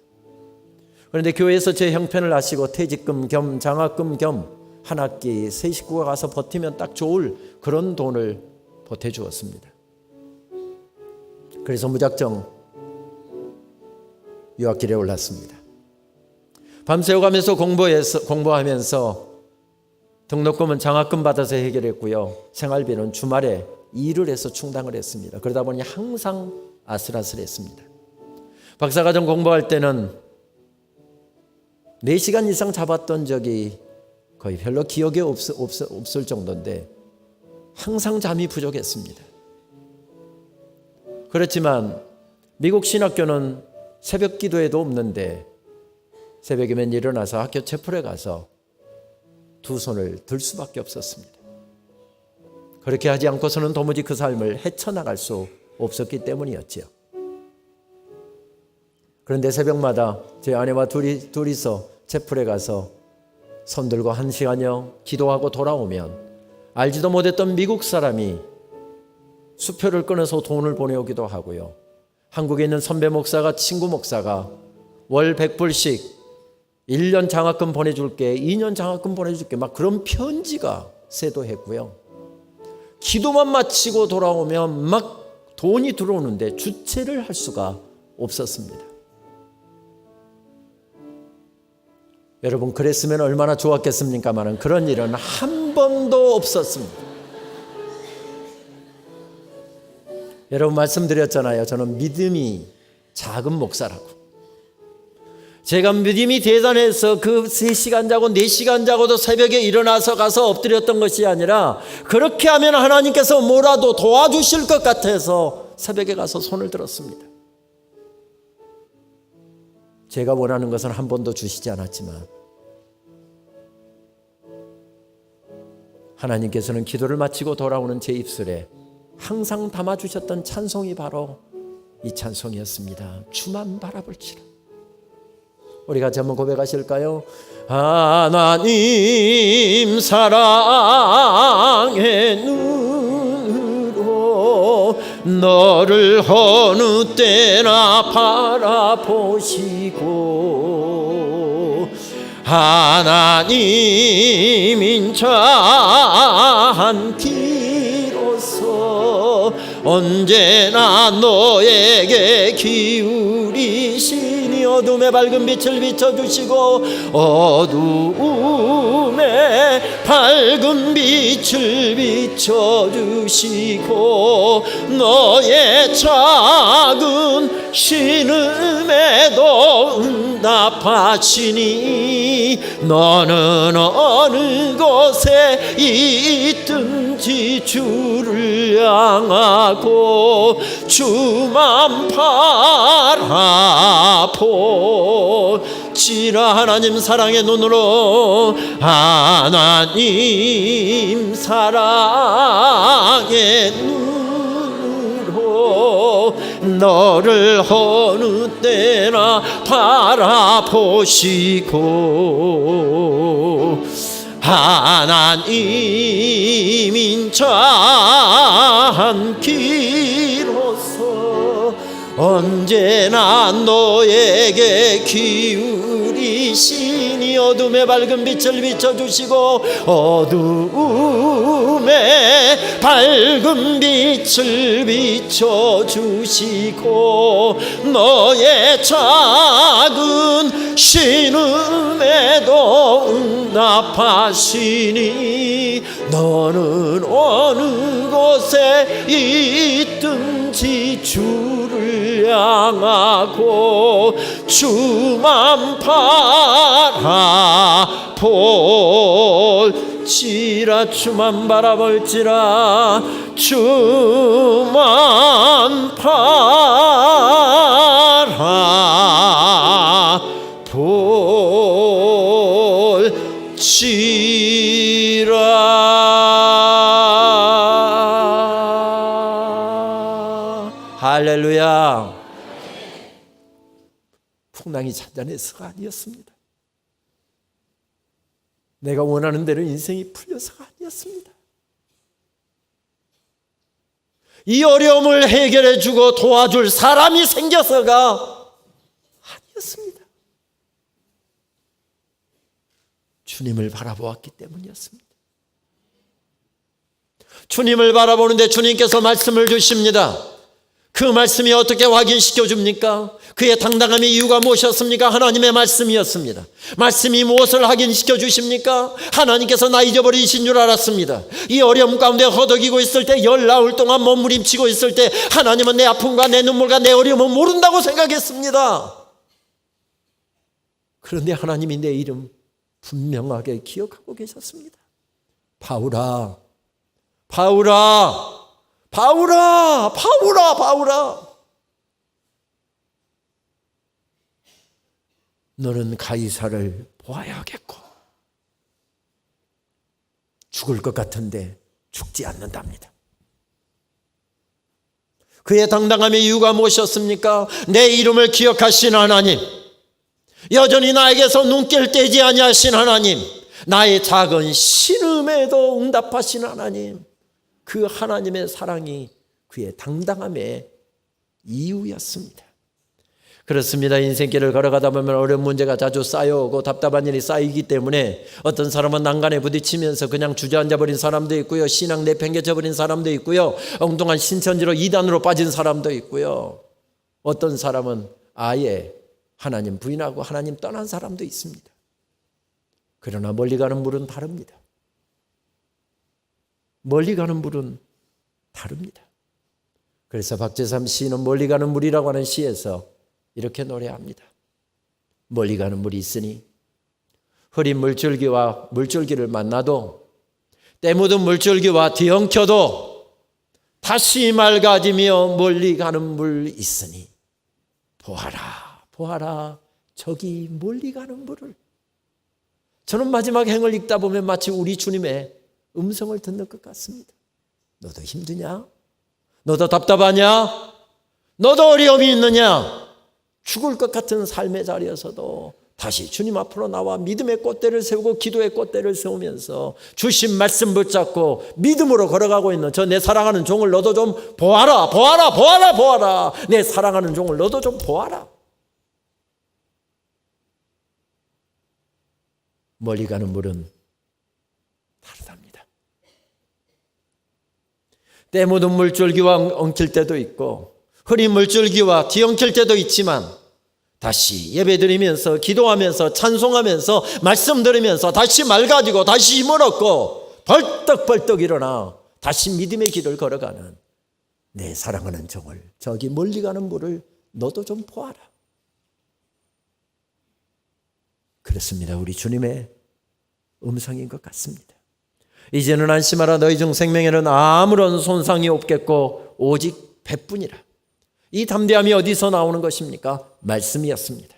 그런데 교회에서 제 형편을 아시고 퇴직금 겸 장학금 겸 한 학기 세 식구가 가서 버티면 딱 좋을 그런 돈을 보태주었습니다. 그래서 무작정 유학길에 올랐습니다. 밤새워가면서 공부하면서 등록금은 장학금 받아서 해결했고요. 생활비는 주말에 일을 해서 충당을 했습니다. 그러다 보니 항상 아슬아슬했습니다. 박사과정 공부할 때는 4시간 이상 잡았던 적이 거의 별로 기억에 없을 정도인데 항상 잠이 부족했습니다. 그렇지만 미국 신학교는 새벽 기도에도 없는데 새벽이면 일어나서 학교 채플에 가서 두 손을 들 수밖에 없었습니다. 그렇게 하지 않고서는 도무지 그 삶을 헤쳐나갈 수 없었기 때문이었지요. 그런데 새벽마다 제 아내와 둘이서 채플에 가서 손들고 1시간여 기도하고 돌아오면 알지도 못했던 미국 사람이 수표를 끊어서 돈을 보내오기도 하고요. 한국에 있는 선배 목사가 친구 목사가 월 100불씩 1년 장학금 보내줄게, 2년 장학금 보내줄게, 막 그런 편지가 쇄도했고요. 기도만 마치고 돌아오면 막 돈이 들어오는데 주체를 할 수가 없었습니다. 여러분, 그랬으면 얼마나 좋았겠습니까마는 그런 일은 한 번도 없었습니다. 여러분, 말씀드렸잖아요. 저는 믿음이 작은 목사라고. 제가 믿음이 대단해서 그 3시간 자고 4시간 자고도 새벽에 일어나서 가서 엎드렸던 것이 아니라, 그렇게 하면 하나님께서 뭐라도 도와주실 것 같아서 새벽에 가서 손을 들었습니다. 제가 원하는 것은 한 번도 주시지 않았지만 하나님께서는 기도를 마치고 돌아오는 제 입술에 항상 담아주셨던 찬송이 바로 이 찬송이었습니다. 주만 바라볼지라. 우리 같이 한번 고백하실까요? 하나님 사랑의 눈으로 너를 어느 때나 바라보시고 하나님 인자한 기로서 언제나 너에게 기울이시니 어둠의 밝은 빛을 비춰주시고 어둠의 밝은 빛을 비춰주시고 너의 작은 신음에도 응답하시니 너는 어느 곳에 있든지 주를 향하고 주만 바라보지라. 하나님 사랑의 눈으로 하나님 사랑의 눈으로 너를 어느 때나 바라보시고 하나님 인자한 기로서 언제나 너에게 기울이시니 어둠의 밝은 빛을 비춰주시고 어둠의 밝은 빛을 비춰주시고 너의 작은 신음에도 응답하시니 너는 어느 곳에 있든지 주를 향하고 주만 바라볼지라. 주만 바라볼지라. 주만 바라볼지라. 할렐루야. 풍랑이 잔잔해서가 아니었습니다. 내가 원하는 대로 인생이 풀려서가 아니었습니다. 이 어려움을 해결해 주고 도와줄 사람이 생겨서가 아니었습니다. 주님을 바라보았기 때문이었습니다. 주님을 바라보는데 주님께서 말씀을 주십니다. 그 말씀이 어떻게 확인시켜 줍니까? 그의 당당함의 이유가 무엇이었습니까? 하나님의 말씀이었습니다. 말씀이 무엇을 확인시켜 주십니까? 하나님께서 나 잊어버리신 줄 알았습니다. 이 어려움 가운데 허덕이고 있을 때, 열나흘 동안 몸부림치고 있을 때 하나님은 내 아픔과 내 눈물과 내 어려움을 모른다고 생각했습니다. 그런데 하나님이 내 이름 분명하게 기억하고 계셨습니다. 바울아, 바울아, 바울아, 바울아, 바울아, 너는 가이사를 보아야겠고 죽을 것 같은데 죽지 않는답니다. 그의 당당함의 이유가 무엇이었습니까? 내 이름을 기억하신 하나님, 여전히 나에게서 눈길 떼지 아니하신 하나님, 나의 작은 신음에도 응답하신 하나님, 그 하나님의 사랑이 그의 당당함의 이유였습니다. 그렇습니다. 인생길을 걸어가다 보면 어려운 문제가 자주 쌓여오고 답답한 일이 쌓이기 때문에 어떤 사람은 난간에 부딪히면서 그냥 주저앉아 버린 사람도 있고요. 신앙 내팽개쳐 버린 사람도 있고요. 엉뚱한 신천지로 이단으로 빠진 사람도 있고요. 어떤 사람은 아예 하나님 부인하고 하나님 떠난 사람도 있습니다. 그러나 멀리 가는 물은 다릅니다. 멀리 가는 물은 다릅니다. 그래서 박재삼 시인은 멀리 가는 물이라고 하는 시에서 이렇게 노래합니다. 멀리 가는 물이 있으니 흐린 물줄기와 물줄기를 만나도 때 묻은 물줄기와 뒤엉켜도 다시 맑아지며 멀리 가는 물 있으니 보아라 보아라 저기 멀리 가는 물을. 저는 마지막 행을 읽다 보면 마치 우리 주님의 음성을 듣는 것 같습니다. 너도 힘드냐? 너도 답답하냐? 너도 어려움이 있느냐? 죽을 것 같은 삶의 자리에서도 다시 주님 앞으로 나와 믿음의 꽃대를 세우고 기도의 꽃대를 세우면서 주신 말씀 붙잡고 믿음으로 걸어가고 있는 저 내 사랑하는 종을 너도 좀 보아라 보아라 보아라 보아라. 내 사랑하는 종을 너도 좀 보아라. 멀리 가는 물은 다르답니다. 때 묻은 물줄기와 엉킬 때도 있고 흐린 물줄기와 뒤엉킬 때도 있지만 다시 예배드리면서 기도하면서 찬송하면서 말씀 들으면서 다시 맑아지고 다시 힘을 얻고 벌떡벌떡 일어나 다시 믿음의 길을 걸어가는 내 사랑하는 종을 저기 멀리 가는 물을 너도 좀 보아라. 그렇습니다. 우리 주님의 음성인 것 같습니다. 이제는 안심하라. 너희 중 생명에는 아무런 손상이 없겠고 오직 배뿐이라. 이 담대함이 어디서 나오는 것입니까? 말씀이었습니다.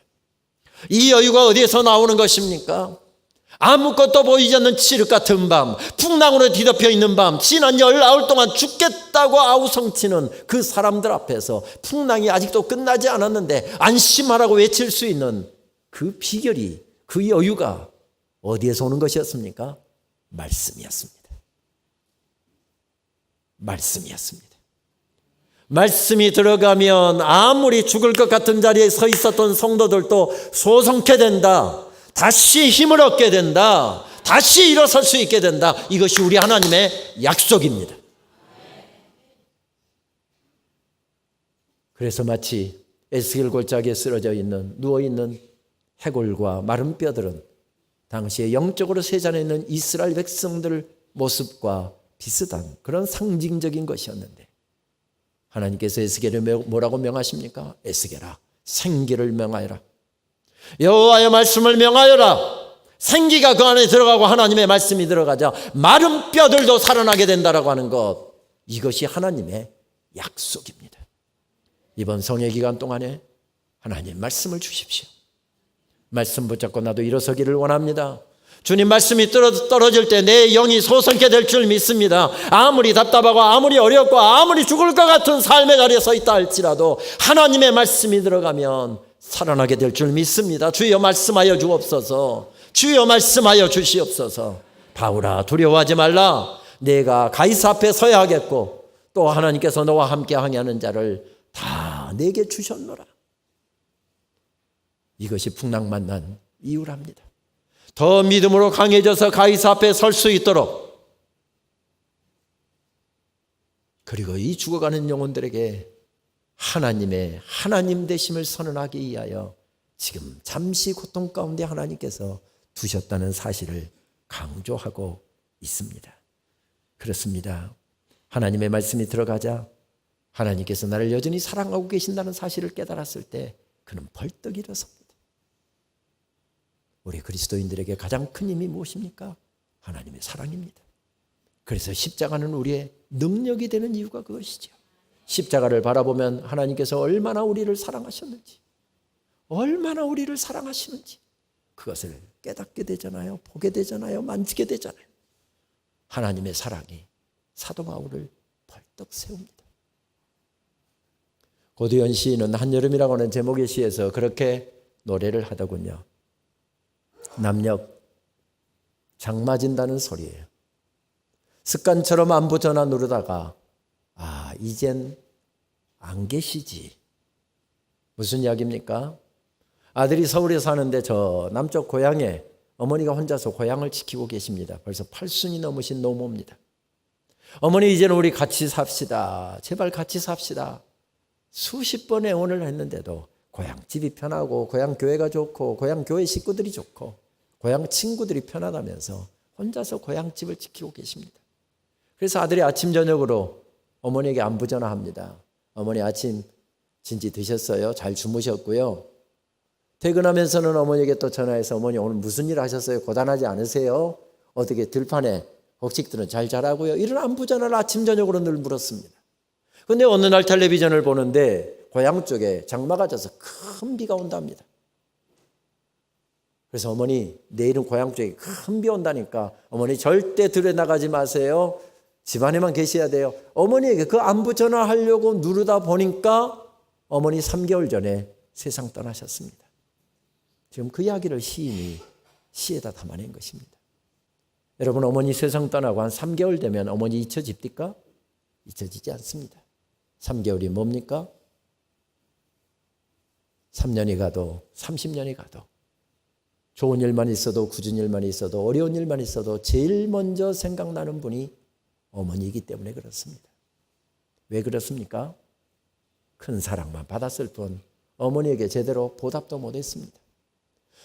이 여유가 어디에서 나오는 것입니까? 아무것도 보이지 않는 칠흑 같은 밤, 풍랑으로 뒤덮여 있는 밤, 지난 19 동안 죽겠다고 아우성치는 그 사람들 앞에서 풍랑이 아직도 끝나지 않았는데 안심하라고 외칠 수 있는 그 비결이, 그 여유가 어디에서 오는 것이었습니까? 말씀이었습니다. 말씀이었습니다. 말씀이 들어가면 아무리 죽을 것 같은 자리에 서 있었던 성도들도 소성케 된다. 다시 힘을 얻게 된다. 다시 일어설 수 있게 된다. 이것이 우리 하나님의 약속입니다. 그래서 마치 에스겔 골짜기에 쓰러져 있는 누워있는 해골과 마른 뼈들은 당시에 영적으로 세잔해 있는 이스라엘 백성들 모습과 비슷한 그런 상징적인 것이었는데 하나님께서 에스겔을 뭐라고 명하십니까? 에스겔아, 생기를 명하여라. 여호와의 말씀을 명하여라. 생기가 그 안에 들어가고 하나님의 말씀이 들어가자 마른 뼈들도 살아나게 된다라고 하는 것, 이것이 하나님의 약속입니다. 이번 성회 기간 동안에 하나님 말씀을 주십시오. 말씀 붙잡고 나도 일어서기를 원합니다. 주님 말씀이 떨어질 때 내 영이 소성케 될 줄 믿습니다. 아무리 답답하고 아무리 어렵고 아무리 죽을 것 같은 삶의 자리에 서 있다 할지라도 하나님의 말씀이 들어가면 살아나게 될 줄 믿습니다. 주여 말씀하여 주옵소서. 주여 말씀하여 주시옵소서. 바울아, 두려워하지 말라. 내가 가이사 앞에 서야 하겠고 또 하나님께서 너와 함께 항해하는 자를 다 내게 주셨노라. 이것이 풍랑 만난 이유랍니다. 더 믿음으로 강해져서 가이사 앞에 설 수 있도록, 그리고 이 죽어가는 영혼들에게 하나님의 하나님 되심을 선언하기 위하여 지금 잠시 고통 가운데 하나님께서 두셨다는 사실을 강조하고 있습니다. 그렇습니다. 하나님의 말씀이 들어가자 하나님께서 나를 여전히 사랑하고 계신다는 사실을 깨달았을 때 그는 벌떡 일어섭니다. 우리 그리스도인들에게 가장 큰 힘이 무엇입니까? 하나님의 사랑입니다. 그래서 십자가는 우리의 능력이 되는 이유가 그것이죠. 십자가를 바라보면 하나님께서 얼마나 우리를 사랑하셨는지, 얼마나 우리를 사랑하시는지 그것을 깨닫게 되잖아요. 보게 되잖아요. 만지게 되잖아요. 하나님의 사랑이 사도 바울을 벌떡 세웁니다. 고두현 시인은 한여름이라고 하는 제목의 시에서 그렇게 노래를 하더군요. 남녘 장 맞은다는 소리예요. 습관처럼 안부 전화 누르다가 이젠 안 계시지. 무슨 이야기입니까? 아들이 서울에 사는데 저 남쪽 고향에 어머니가 혼자서 고향을 지키고 계십니다. 벌써 8순이 넘으신 노모입니다. 어머니 이제는 우리 같이 삽시다. 제발 같이 삽시다. 수십 번 애원을 했는데도 고향 집이 편하고 고향 교회가 좋고 고향 교회 식구들이 좋고 고향 친구들이 편하다면서 혼자서 고향 집을 지키고 계십니다. 그래서 아들이 아침 저녁으로 어머니에게 안부 전화합니다. 어머니 아침 진지 드셨어요? 잘 주무셨고요. 퇴근하면서는 어머니에게 또 전화해서 어머니 오늘 무슨 일 하셨어요? 고단하지 않으세요? 어떻게 들판에 곡식들은 잘 자라고요? 이런 안부 전화를 아침 저녁으로 늘 물었습니다. 그런데 어느 날 텔레비전을 보는데 고향 쪽에 장마가 져서 큰 비가 온답니다. 그래서 어머니 내일은 고향 쪽에 큰 비 온다니까 어머니 절대 들에 나가지 마세요. 집안에만 계셔야 돼요. 어머니에게 그 안부 전화하려고 누르다 보니까 어머니 3개월 전에 세상 떠나셨습니다. 지금 그 이야기를 시인이 시에다 담아낸 것입니다. 여러분 어머니 세상 떠나고 한 3개월 되면 어머니 잊혀집니까? 잊혀지지 않습니다. 3개월이 뭡니까? 3년이 가도 30년이 가도 좋은 일만 있어도 굳은 일만 있어도 어려운 일만 있어도 제일 먼저 생각나는 분이 어머니이기 때문에 그렇습니다. 왜 그렇습니까? 큰 사랑만 받았을 뿐 어머니에게 제대로 보답도 못했습니다.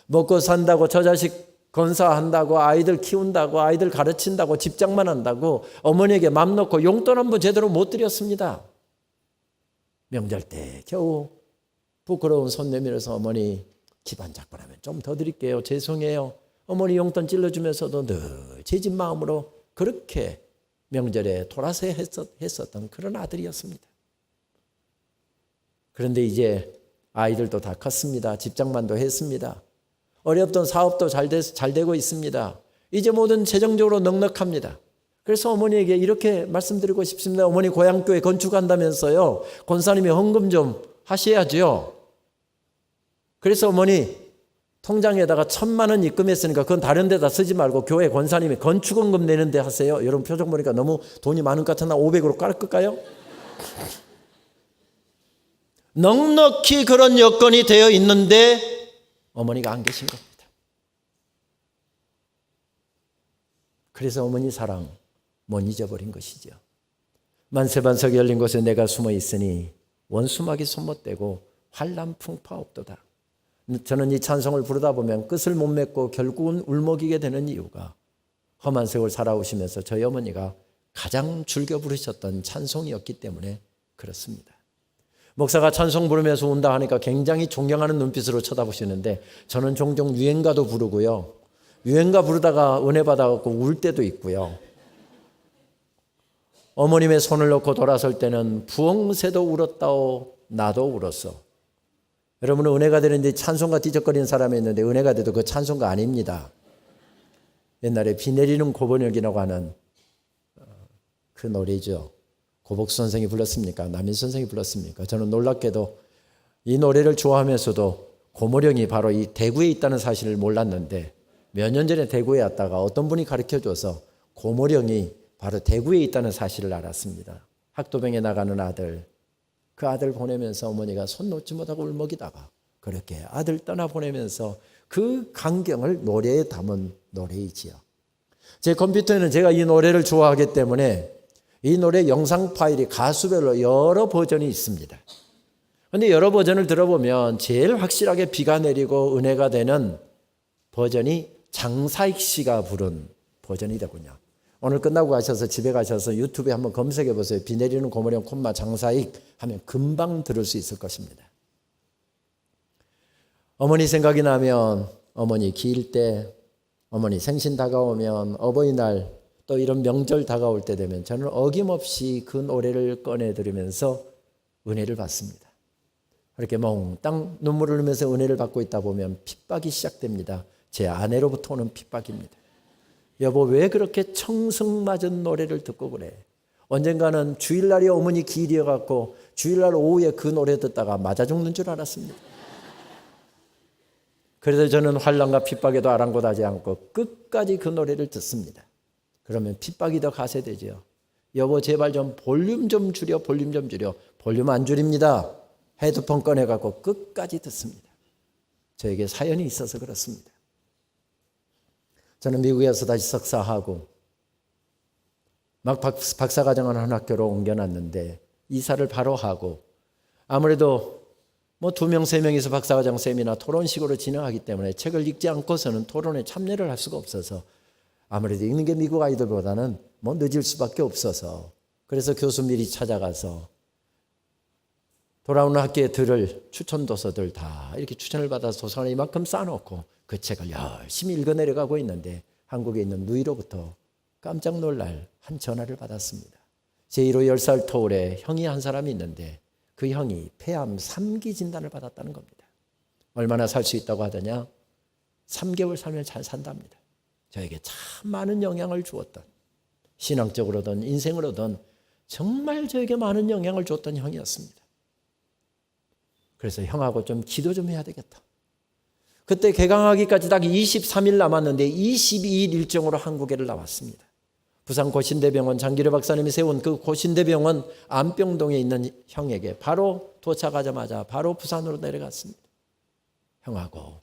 먹고 산다고 저 자식 건사한다고 아이들 키운다고 아이들 가르친다고 집장만 한다고 어머니에게 맘 놓고 용돈 한 번 제대로 못 드렸습니다. 명절 때 겨우 부끄러운 손 내밀어서 어머니 집안 작별하면 좀 더 드릴게요. 죄송해요. 어머니 용돈 찔러주면서도 늘 제 집 마음으로 그렇게 명절에 돌아서 했었던 그런 아들이었습니다. 그런데 이제 아이들도 다 컸습니다. 집장만도 했습니다. 어렵던 사업도 잘 되고 있습니다. 이제 모든 재정적으로 넉넉합니다. 그래서 어머니에게 이렇게 말씀드리고 싶습니다. 어머니 고향교회 건축한다면서요. 권사님이 헌금 좀 하셔야죠. 그래서 어머니 통장에다가 1,000만 원 입금했으니까 그건 다른 데다 쓰지 말고 교회 권사님이 건축헌금 내는 데 하세요. 여러분 표정 보니까 너무 돈이 많은 것 같으나 500으로 깎을까요? 넉넉히 그런 여건이 되어 있는데 어머니가 안 계신 겁니다. 그래서 어머니 사랑 못 잊어버린 것이죠. 만세반석이 열린 곳에 내가 숨어 있으니 원수막이 손못대고 환란 풍파 없도다. 저는 이 찬송을 부르다 보면 끝을 못 맺고 결국은 울먹이게 되는 이유가 험한 세월 살아오시면서 저희 어머니가 가장 즐겨 부르셨던 찬송이었기 때문에 그렇습니다. 목사가 찬송 부르면서 운다 하니까 굉장히 존경하는 눈빛으로 쳐다보시는데 저는 종종 유행가도 부르고요. 유행가 부르다가 은혜 받아갖고 울 때도 있고요. 어머님의 손을 놓고 돌아설 때는 부엉새도 울었다오 나도 울었어. 여러분은 은혜가 되는데 찬송가 뒤적거리는 사람이 있는데 은혜가 돼도 그 찬송가 아닙니다. 옛날에 비 내리는 고번역이라고 하는 그 노래죠. 고복수 선생이 불렀습니까? 남인 선생이 불렀습니까? 저는 놀랍게도 이 노래를 좋아하면서도 고모령이 바로 이 대구에 있다는 사실을 몰랐는데 몇 년 전에 대구에 왔다가 어떤 분이 가르쳐줘서 고모령이 바로 대구에 있다는 사실을 알았습니다. 학도병에 나가는 아들, 그 아들 보내면서 어머니가 손 놓지 못하고 울먹이다가 그렇게 아들 떠나보내면서 그 감경을 노래에 담은 노래이지요. 제 컴퓨터에는 제가 이 노래를 좋아하기 때문에 이 노래 영상 파일이 가수별로 여러 버전이 있습니다. 그런데 여러 버전을 들어보면 제일 확실하게 비가 내리고 은혜가 되는 버전이 장사익 씨가 부른 버전이더군요. 오늘 끝나고 가셔서 집에 가셔서 유튜브에 한번 검색해 보세요. 비 내리는 고모령 콤마 장사익 하면 금방 들을 수 있을 것입니다. 어머니 생각이 나면 어머니 기일 때, 어머니 생신 다가오면, 어버이날 또 이런 명절 다가올 때 되면 저는 어김없이 그 노래를 꺼내 들으면서 은혜를 받습니다. 그렇게 몽땅 눈물을 흘리면서 은혜를 받고 있다 보면 핍박이 시작됩니다. 제 아내로부터 오는 핍박입니다. 여보 왜 그렇게 청승맞은 노래를 듣고 그래? 언젠가는 주일날이 어머니 기일이어갖고 주일날 오후에 그 노래 듣다가 맞아 죽는 줄 알았습니다. 그래서 저는 환난과 핍박에도 아랑곳하지 않고 끝까지 그 노래를 듣습니다. 그러면 핍박이 더 가세되죠. 여보 제발 좀 볼륨 좀 줄여, 볼륨 좀 줄여. 볼륨 안 줄입니다. 헤드폰 꺼내갖고 끝까지 듣습니다. 저에게 사연이 있어서 그렇습니다. 저는 미국에서 다시 석사하고 막 박사과정을 한 학교로 옮겨놨는데 이사를 바로 하고 아무래도 뭐 2명, 3명이서 박사과정 세미나 토론식으로 진행하기 때문에 책을 읽지 않고서는 토론에 참여를 할 수가 없어서 아무래도 읽는 게 미국 아이들보다는 뭐 늦을 수밖에 없어서 그래서 교수 미리 찾아가서 돌아오는 학기에 들을 추천 도서들 다 이렇게 추천을 받아서 도서관에 이만큼 쌓아놓고 그 책을 열심히 읽어내려가고 있는데 한국에 있는 누이로부터 깜짝 놀랄 한 전화를 받았습니다. 제1호 10살 터울에 형이 한 사람이 있는데 그 형이 폐암 3기 진단을 받았다는 겁니다. 얼마나 살 수 있다고 하더냐? 3개월 살면 잘 산답니다. 저에게 참 많은 영향을 주었던 신앙적으로든 인생으로든 정말 저에게 많은 영향을 줬던 형이었습니다. 그래서 형하고 좀 기도 좀 해야 되겠다. 그때 개강하기까지 딱 23일 남았는데 22일 일정으로 한국에를 나왔습니다. 부산 고신대병원 장기려 박사님이 세운 그 고신대병원 안병동에 있는 형에게 바로 도착하자마자 바로 부산으로 내려갔습니다. 형하고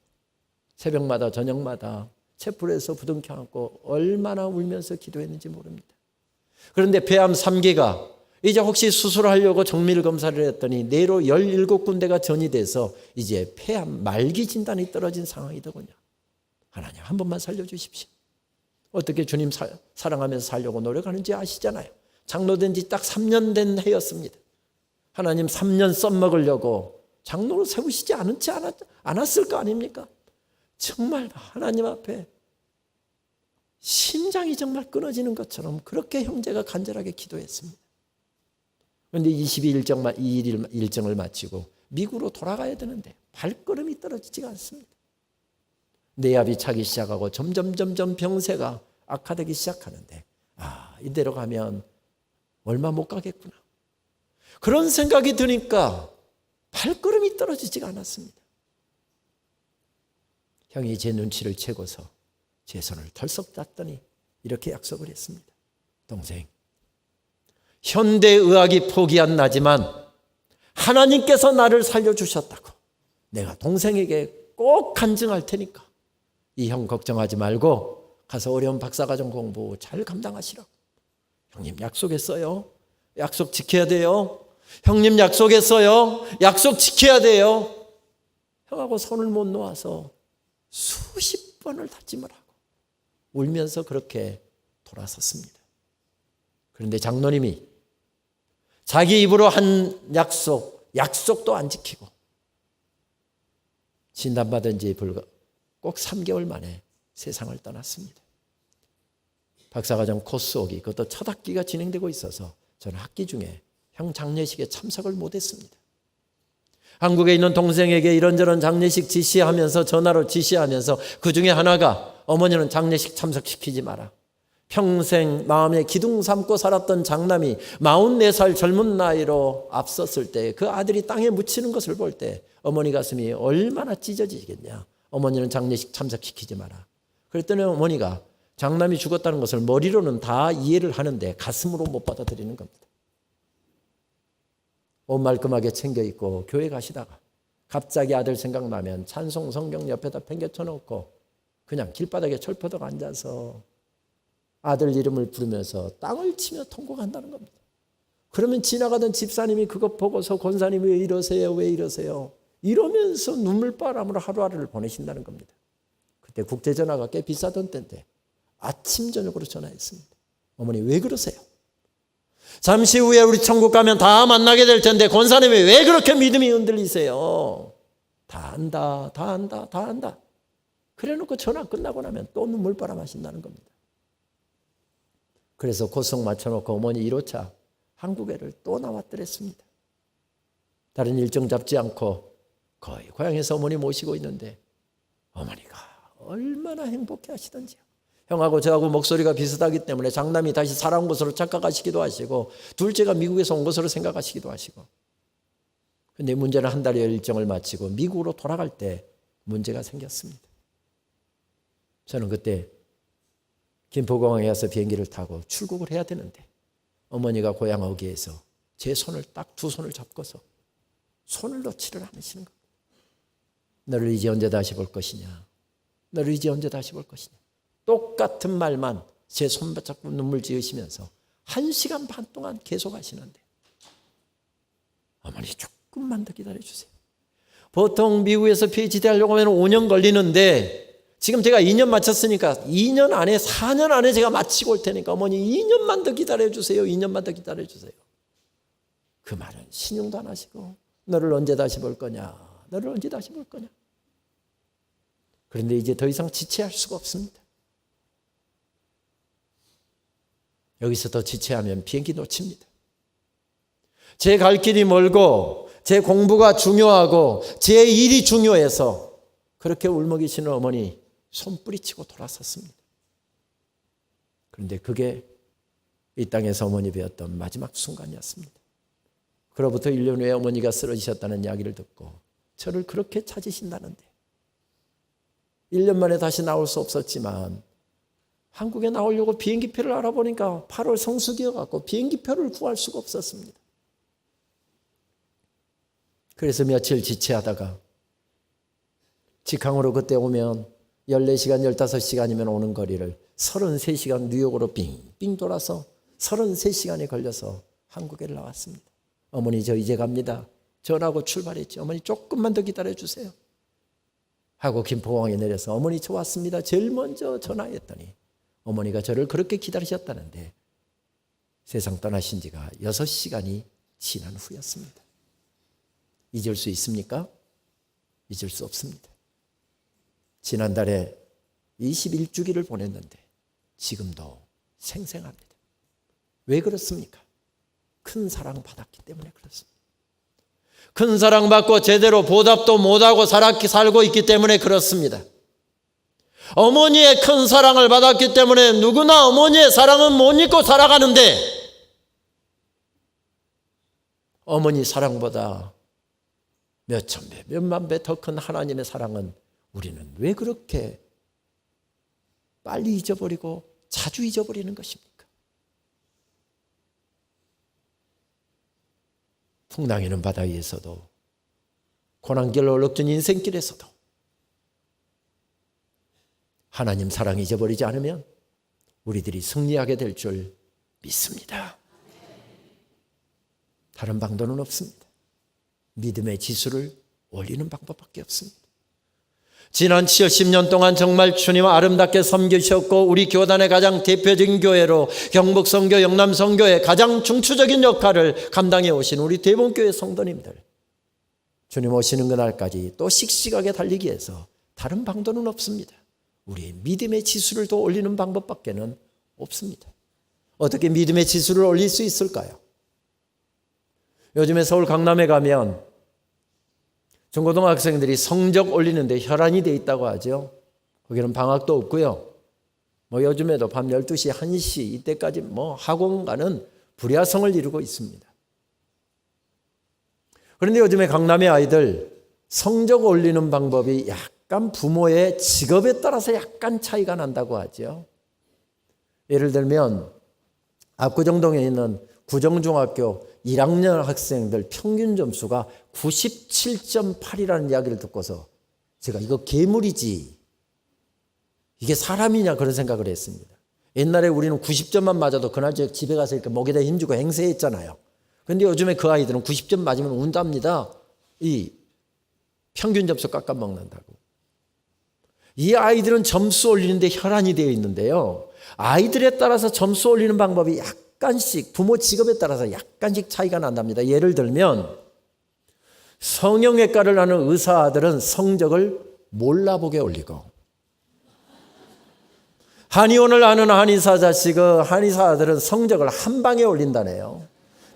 새벽마다 저녁마다 촛불에서 부둥켜 안고 얼마나 울면서 기도했는지 모릅니다. 그런데 폐암 3기가 이제 혹시 수술하려고 정밀 검사를 했더니 뇌로 17군데가 전이 돼서 이제 폐암 말기 진단이 떨어진 상황이더군요. 하나님 한 번만 살려주십시오. 어떻게 주님 사랑하면서 살려고 노력하는지 아시잖아요. 장로된 지 딱 3년 된 해였습니다. 하나님 3년 썸먹으려고 장로로 세우시지 않았을 거 아닙니까? 정말 하나님 앞에 심장이 정말 끊어지는 것처럼 그렇게 형제가 간절하게 기도했습니다. 그런데 22일 일정을 마치고 미국으로 돌아가야 되는데 발걸음이 떨어지지가 않습니다. 내압이 차기 시작하고 점점 병세가 악화되기 시작하는데 이대로 가면 얼마 못 가겠구나. 그런 생각이 드니까 발걸음이 떨어지지가 않았습니다. 형이 제 눈치를 채고서 제 손을 털썩 잡더니 이렇게 약속을 했습니다. 동생, 현대의학이 포기한 나지만 하나님께서 나를 살려주셨다고 내가 동생에게 꼭 간증할 테니까 이 형 걱정하지 말고 가서 어려운 박사과정 공부 잘 감당하시라고. 형님 약속했어요. 약속 지켜야 돼요. 형님 약속했어요. 약속 지켜야 돼요. 형하고 손을 못 놓아서 수십 번을 다짐을 하고 울면서 그렇게 돌아섰습니다. 그런데 장로님이 자기 입으로 한 약속도 안 지키고 진단받은 지 불과 꼭 3개월 만에 세상을 떠났습니다. 박사과정 코스오기 그것도 첫 학기가 진행되고 있어서 저는 학기 중에 형 장례식에 참석을 못했습니다. 한국에 있는 동생에게 이런저런 장례식 지시하면서 전화로 지시하면서 그 중에 하나가 어머니는 장례식 참석시키지 마라. 평생 마음에 기둥 삼고 살았던 장남이 44살 젊은 나이로 앞섰을 때 그 아들이 땅에 묻히는 것을 볼 때 어머니 가슴이 얼마나 찢어지겠냐. 어머니는 장례식 참석시키지 마라. 그랬더니 어머니가 장남이 죽었다는 것을 머리로는 다 이해를 하는데 가슴으로 못 받아들이는 겁니다. 옷 말끔하게 챙겨 입고 교회 가시다가 갑자기 아들 생각나면 찬송 성경 옆에다 팽개쳐 놓고 그냥 길바닥에 철퍼덕 앉아서 아들 이름을 부르면서 땅을 치며 통곡한다는 겁니다. 그러면 지나가던 집사님이 그것 보고서 권사님이 왜 이러세요? 왜 이러세요? 이러면서 눈물바람으로 하루하루를 보내신다는 겁니다. 그때 국제전화가 꽤 비싸던 때인데 아침 저녁으로 전화했습니다. 어머니 왜 그러세요? 잠시 후에 우리 천국 가면 다 만나게 될 텐데 권사님이 왜 그렇게 믿음이 흔들리세요? 다 안다. 그래놓고 전화 끝나고 나면 또 눈물바람 하신다는 겁니다. 그래서 고성 맞춰놓고 어머니 1호차 한국에를 또 나왔더랬습니다. 다른 일정 잡지 않고 거의 고향에서 어머니 모시고 있는데 어머니가 얼마나 행복해 하시던지요. 형하고 저하고 목소리가 비슷하기 때문에 장남이 다시 살아온 것으로 착각하시기도 하시고 둘째가 미국에서 온 것으로 생각하시기도 하시고. 그런데 문제는 한 달여 일정을 마치고 미국으로 돌아갈 때 문제가 생겼습니다. 저는 그때 김포공항에 가서 비행기를 타고 출국을 해야 되는데 어머니가 고향 어귀에서 제 손을 딱 두 손을 잡고서 손을 놓지를 않으시는 겁니다. 너를 이제 언제 다시 볼 것이냐? 너를 이제 언제 다시 볼 것이냐? 똑같은 말만 제 손바닥 눈물 지으시면서 1시간 반 동안 계속 하시는데 어머니 조금만 더 기다려주세요. 보통 미국에서 PhD 하려고 하면 5년 걸리는데 지금 제가 2년 마쳤으니까 2년 안에 4년 안에 제가 마치고 올 테니까 어머니 2년만 더 기다려주세요. 2년만 더 기다려주세요. 그 말은 신용도 안 하시고 너를 언제 다시 볼 거냐? 너를 언제 다시 볼 거냐? 그런데 이제 더 이상 지체할 수가 없습니다. 여기서 더 지체하면 비행기 놓칩니다. 제 갈 길이 멀고 제 공부가 중요하고 제 일이 중요해서 그렇게 울먹이시는 어머니 손 뿌리치고 돌아섰습니다. 그런데 그게 이 땅에서 어머니 배웠던 마지막 순간이었습니다. 그로부터 1년 후에 어머니가 쓰러지셨다는 이야기를 듣고 저를 그렇게 찾으신다는데 1년 만에 다시 나올 수 없었지만 한국에 나오려고 비행기표를 알아보니까 8월 성수기여갖고 비행기표를 구할 수가 없었습니다. 그래서 며칠 지체하다가 직항으로 그때 오면 14시간, 15시간이면 오는 거리를 33시간 뉴욕으로 빙빙 돌아서 33시간이 걸려서 한국에 나왔습니다. 어머니 저 이제 갑니다. 전화하고 출발했죠. 어머니 조금만 더 기다려주세요. 하고 김포공항에 내려서 어머니 저 왔습니다. 제일 먼저 전화했더니 어머니가 저를 그렇게 기다리셨다는데 세상 떠나신 지가 6시간이 지난 후였습니다. 잊을 수 있습니까? 잊을 수 없습니다. 지난달에 21주기를 보냈는데 지금도 생생합니다. 왜 그렇습니까? 큰 사랑 받았기 때문에 그렇습니다. 큰 사랑 받고 제대로 보답도 못하고 살고 있기 때문에 그렇습니다. 어머니의 큰 사랑을 받았기 때문에 누구나 어머니의 사랑은 못 잊고 살아가는데 어머니 사랑보다 몇 천 배, 몇만 배 더 큰 하나님의 사랑은 우리는 왜 그렇게 빨리 잊어버리고 자주 잊어버리는 것입니까? 풍랑이는 바다 위에서도 고난길 얼룩진 인생길에서도 하나님 사랑 잊어버리지 않으면 우리들이 승리하게 될 줄 믿습니다. 다른 방도는 없습니다. 믿음의 지수를 올리는 방법밖에 없습니다. 지난 70년 동안 정말 주님을 아름답게 섬기셨고 우리 교단의 가장 대표적인 교회로 경북선교, 영남선교의 가장 중추적인 역할을 감당해 오신 우리 대본교회 성도님들, 주님 오시는 그날까지 또 씩씩하게 달리기 위해서 다른 방도는 없습니다. 우리의 믿음의 지수를 더 올리는 방법밖에는 없습니다. 어떻게 믿음의 지수를 올릴 수 있을까요? 요즘에 서울 강남에 가면 중고등학생들이 성적 올리는데 혈안이 돼 있다고 하죠. 거기는 방학도 없고요. 요즘에도 밤 12시, 1시 이때까지 학원 가는 불야성을 이루고 있습니다. 그런데 요즘에 강남의 아이들 성적 올리는 방법이 약간 부모의 직업에 따라서 약간 차이가 난다고 하죠. 예를 들면 압구정동에 있는 구정중학교 1학년 학생들 평균 점수가 97.8이라는 이야기를 듣고서 제가 이거 괴물이지 이게 사람이냐 그런 생각을 했습니다. 옛날에 우리는 90점만 맞아도 그날 집에 가서 이렇게 목에다 힘주고 행세했잖아요. 그런데 요즘에 그 아이들은 90점 맞으면 운답니다. 이 평균 점수 깎아먹는다고. 이 아이들은 점수 올리는데 혈안이 되어 있는데요. 아이들에 따라서 점수 올리는 방법이 약간씩 부모 직업에 따라서 약간씩 차이가 난답니다. 예를 들면 성형외과를 하는 의사들은 성적을 몰라보게 올리고 한의원을 하는 한의사 자식은 한의사들은 성적을 한 방에 올린다네요.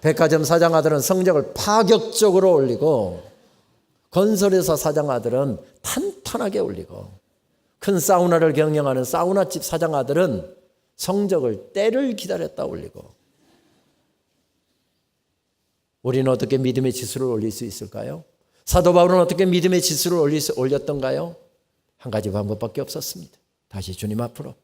백화점 사장 아들은 성적을 파격적으로 올리고 건설회사 사장 아들은 탄탄하게 올리고 큰 사우나를 경영하는 사우나집 사장 아들은 성적을 때를 기다렸다 올리고 우리는 어떻게 믿음의 지수를 올릴 수 있을까요? 사도 바울은 어떻게 믿음의 지수를 올렸던가요? 한 가지 방법밖에 없었습니다. 다시 주님 앞으로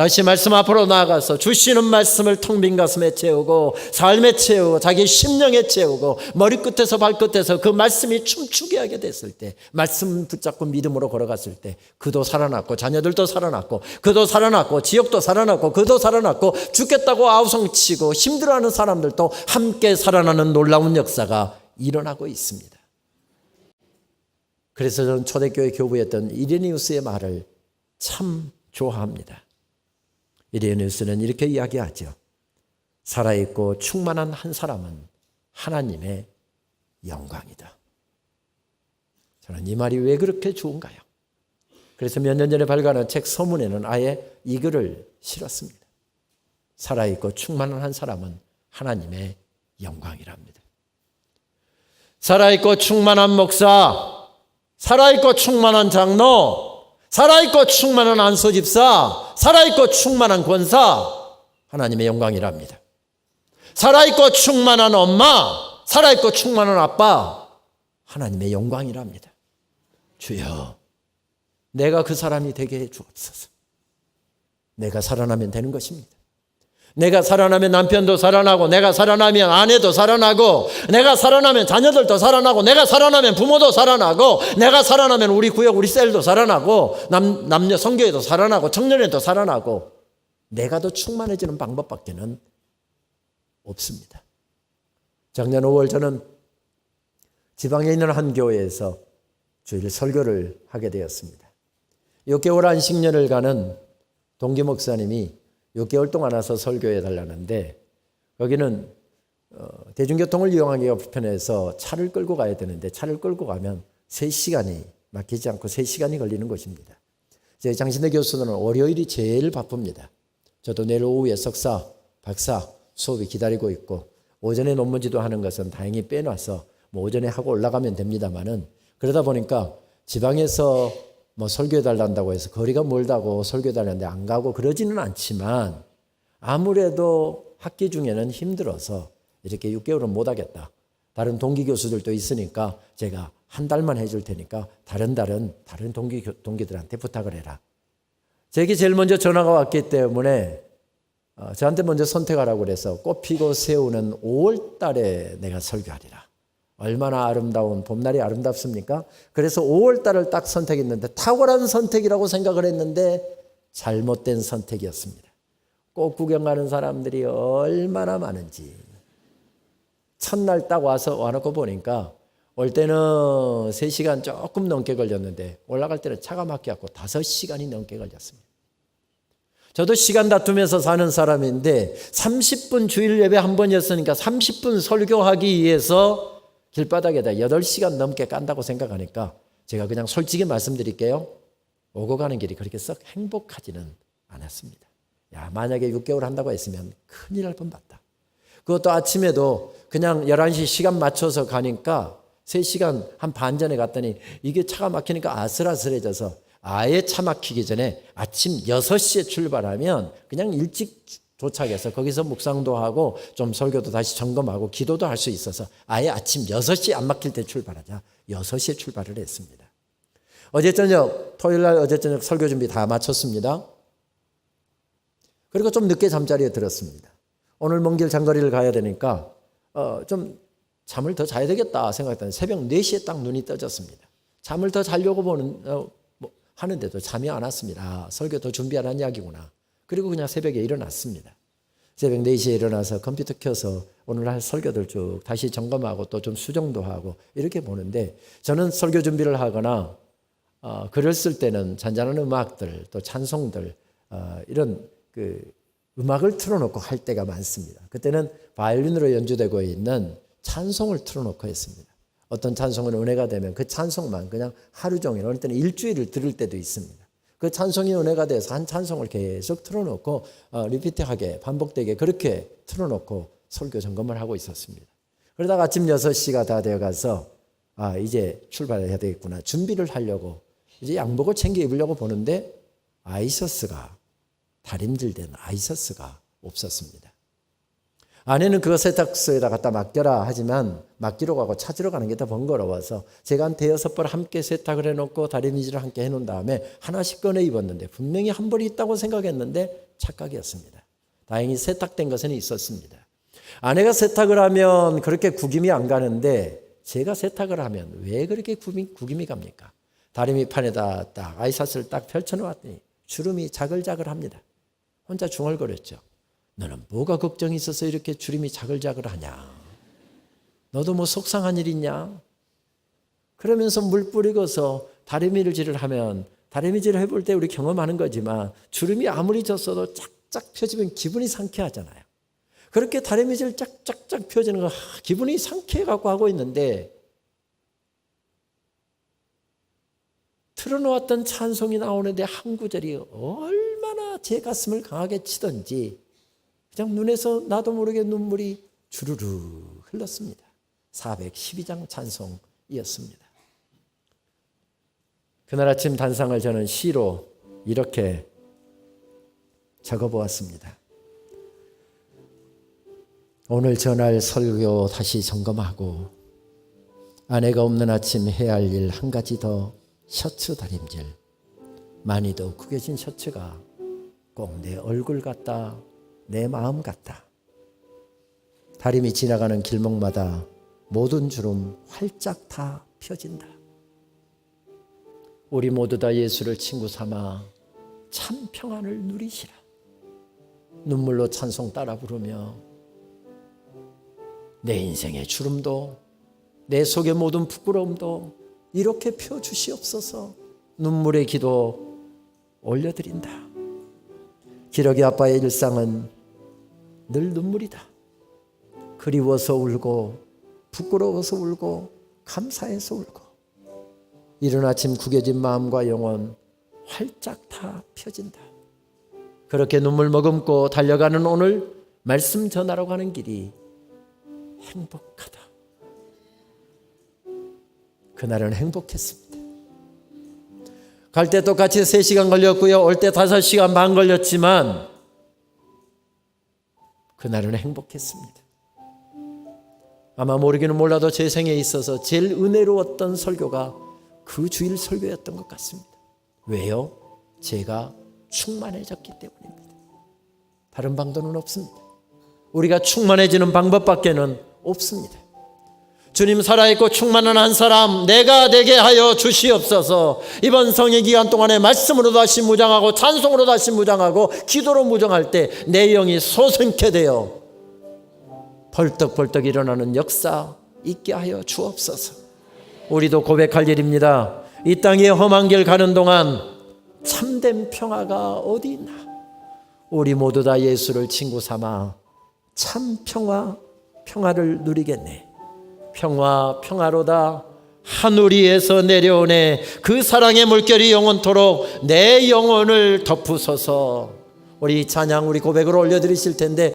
다시 말씀 앞으로 나아가서 주시는 말씀을 텅 빈 가슴에 채우고 삶에 채우고 자기 심령에 채우고 머리끝에서 발끝에서 그 말씀이 춤추게 하게 됐을 때, 말씀 붙잡고 믿음으로 걸어갔을 때 그도 살아났고 자녀들도 살아났고 그도 살아났고 지역도 살아났고 그도 살아났고 죽겠다고 아우성치고 힘들어하는 사람들도 함께 살아나는 놀라운 역사가 일어나고 있습니다. 그래서 저는 초대교회 교부였던 이레니우스의 말을 참 좋아합니다. 이레니우스는 이렇게 이야기하죠. 살아있고 충만한 한 사람은 하나님의 영광이다. 저는 이 말이 왜 그렇게 좋은가요? 그래서 몇 년 전에 발간한 책 서문에는 아예 이 글을 실었습니다. 살아있고 충만한 한 사람은 하나님의 영광이랍니다. 살아있고 충만한 목사, 살아있고 충만한 장로, 살아있고 충만한 안수집사, 살아있고 충만한 권사, 하나님의 영광이랍니다. 살아있고 충만한 엄마, 살아있고 충만한 아빠, 하나님의 영광이랍니다. 주여, 내가 그 사람이 되게 해 주옵소서. 내가 살아나면 되는 것입니다. 내가 살아나면 남편도 살아나고, 내가 살아나면 아내도 살아나고, 내가 살아나면 자녀들도 살아나고, 내가 살아나면 부모도 살아나고, 내가 살아나면 우리 구역, 우리 셀도 살아나고, 남녀 성교회도 살아나고, 청년회도 살아나고, 내가 더 충만해지는 방법밖에는 없습니다. 작년 5월 저는 지방에 있는 한 교회에서 주일 설교를 하게 되었습니다. 6개월 안식년을 가는 동기 목사님이 6개월 동안 와서 설교해 달라는데, 거기는 대중교통을 이용하기가 불편해서 차를 끌고 가야 되는데 차를 끌고 가면 3시간이 막히지 않고 3시간이 걸리는 곳입니다. 제 장신대 교수들은 월요일이 제일 바쁩니다. 저도 내일 오후에 석사, 박사 수업이 기다리고 있고, 오전에 논문지도 하는 것은 다행히 빼놔서 뭐 오전에 하고 올라가면 됩니다만은, 그러다 보니까 지방에서 뭐 설교해 달란다고 해서 거리가 멀다고 설교해 달라는데 안 가고 그러지는 않지만, 아무래도 학기 중에는 힘들어서 이렇게 6개월은 못 하겠다. 다른 동기 교수들도 있으니까 제가 한 달만 해줄 테니까 다른 동기들한테 부탁을 해라. 제게 제일 먼저 전화가 왔기 때문에 저한테 먼저 선택하라고 그래서 꽃피고 새우는 5월 달에 내가 설교하리라. 얼마나 아름다운 봄날이 아름답습니까? 그래서 5월 달을 딱 선택했는데, 탁월한 선택이라고 생각을 했는데 잘못된 선택이었습니다. 꽃 구경 가는 사람들이 얼마나 많은지. 첫날 딱 와놓고 보니까 올 때는 3시간 조금 넘게 걸렸는데 올라갈 때는 차가 막혀갖고 5시간이 넘게 걸렸습니다. 저도 시간 다투면서 사는 사람인데 30분 주일 예배 한 번이었으니까 30분 설교하기 위해서 길바닥에다 8시간 넘게 깐다고 생각하니까 제가 그냥 솔직히 말씀드릴게요. 오고 가는 길이 그렇게 썩 행복하지는 않았습니다. 야, 만약에 6개월 한다고 했으면 큰일 날 뻔봤다. 그것도 아침에도 그냥 11시 시간 맞춰서 가니까 3시간 한 반 전에 갔더니 이게 차가 막히니까 아슬아슬해져서 아예 차 막히기 전에 아침 6시에 출발하면 그냥 일찍 도착해서 거기서 묵상도 하고 좀 설교도 다시 점검하고 기도도 할 수 있어서 아예 아침 6시에 안 막힐 때 출발하자 6시에 출발을 했습니다. 어제 저녁, 토요일 날 어제 저녁 설교 준비 다 마쳤습니다. 그리고 좀 늦게 잠자리에 들었습니다. 오늘 먼 길 장거리를 가야 되니까 좀 잠을 더 자야 되겠다 생각했더니 새벽 4시에 딱 눈이 떠졌습니다. 잠을 더 자려고 하는데도 잠이 안 왔습니다. 설교 더 준비하라는 이야기구나. 그리고 그냥 새벽에 일어났습니다. 새벽 4시에 일어나서 컴퓨터 켜서 오늘 할 설교들 쭉 다시 점검하고 또 좀 수정도 하고 이렇게 보는데, 저는 설교 준비를 하거나 글을 쓸 때는 잔잔한 음악들 또 찬송들 이런 그 음악을 틀어놓고 할 때가 많습니다. 그때는 바이올린으로 연주되고 있는 찬송을 틀어놓고 했습니다. 어떤 찬송은 은혜가 되면 그 찬송만 그냥 하루 종일, 어느 때는 일주일을 들을 때도 있습니다. 그 찬송이 은혜가 돼서 한 찬송을 계속 틀어놓고 리피트하게 반복되게 그렇게 틀어놓고 설교 점검을 하고 있었습니다. 그러다가 아침 6시가 다 되어가서 이제 출발해야 되겠구나 준비를 하려고 이제 양복을 챙겨 입으려고 보는데 다림질된 아이셔츠가 없었습니다. 아내는 그거 세탁소에다 갖다 맡겨라 하지만 맡기러 가고 찾으러 가는 게 더 번거로워서 제가 한 5-6벌 함께 세탁을 해놓고 다림질을 함께 해놓은 다음에 하나씩 꺼내 입었는데, 분명히 한 벌이 있다고 생각했는데 착각이었습니다. 다행히 세탁된 것은 있었습니다. 아내가 세탁을 하면 그렇게 구김이 안 가는데 제가 세탁을 하면 왜 그렇게 구김이 갑니까? 다리밑판에다 딱 아이샷을 딱 펼쳐놓았더니 주름이 자글자글합니다. 혼자 중얼거렸죠. 너는 뭐가 걱정이 있어서 이렇게 주름이 자글자글하냐? 너도 뭐 속상한 일 있냐? 그러면서 물 뿌리고서 다리미질을 하면 다리미질을 해볼 때 우리 경험하는 거지만 주름이 아무리 졌어도 쫙쫙 펴지면 기분이 상쾌하잖아요. 그렇게 다리미질 쫙쫙쫙 펴지는 거 기분이 상쾌해갖고 하고 있는데 틀어놓았던 찬송이 나오는데 한 구절이 얼마나 제 가슴을 강하게 치던지 그냥 눈에서 나도 모르게 눈물이 주르르 흘렀습니다. 412장 찬송이었습니다. 그날 아침 단상을 저는 시로 이렇게 적어보았습니다. 오늘 전할 설교 다시 점검하고 아내가 없는 아침 해야 할 일 한 가지 더 셔츠 다림질. 많이도 구겨진 셔츠가 꼭 내 얼굴 같다, 내 마음 같다. 다림이 지나가는 길목마다 모든 주름 활짝 다 펴진다. 우리 모두 다 예수를 친구 삼아 참 평안을 누리시라. 눈물로 찬송 따라 부르며 내 인생의 주름도 내 속의 모든 부끄러움도 이렇게 펴주시옵소서. 눈물의 기도 올려드린다. 기러기 아빠의 일상은 늘 눈물이다. 그리워서 울고 부끄러워서 울고 감사해서 울고 이른 아침 구겨진 마음과 영혼 활짝 다 펴진다. 그렇게 눈물 머금고 달려가는 오늘 말씀 전하러 가는 길이 행복하다. 그날은 행복했습니다. 갈 때 똑같이 3시간 걸렸고요. 올 때 5시간 반 걸렸지만 그날은 행복했습니다. 아마 모르기는 몰라도 제 생에 있어서 제일 은혜로웠던 설교가 그 주일 설교였던 것 같습니다. 왜요? 제가 충만해졌기 때문입니다. 다른 방도는 없습니다. 우리가 충만해지는 방법밖에는 없습니다. 주님 살아있고 충만한 한 사람 내가 되게 하여 주시옵소서. 이번 성령 기간 동안에 말씀으로 다시 무장하고 찬송으로 다시 무장하고 기도로 무장할 때 내 영이 소생케 되어 벌떡벌떡 일어나는 역사 있게 하여 주옵소서. 우리도 고백할 일입니다. 이 땅에 험한 길 가는 동안 참된 평화가 어디 있나? 우리 모두 다 예수를 친구 삼아 참 평화를 누리겠네. 평화로다 하늘 위에서 내려오네. 그 사랑의 물결이 영원토록 내 영혼을 덮으소서. 우리 찬양 우리 고백으로 올려드리실 텐데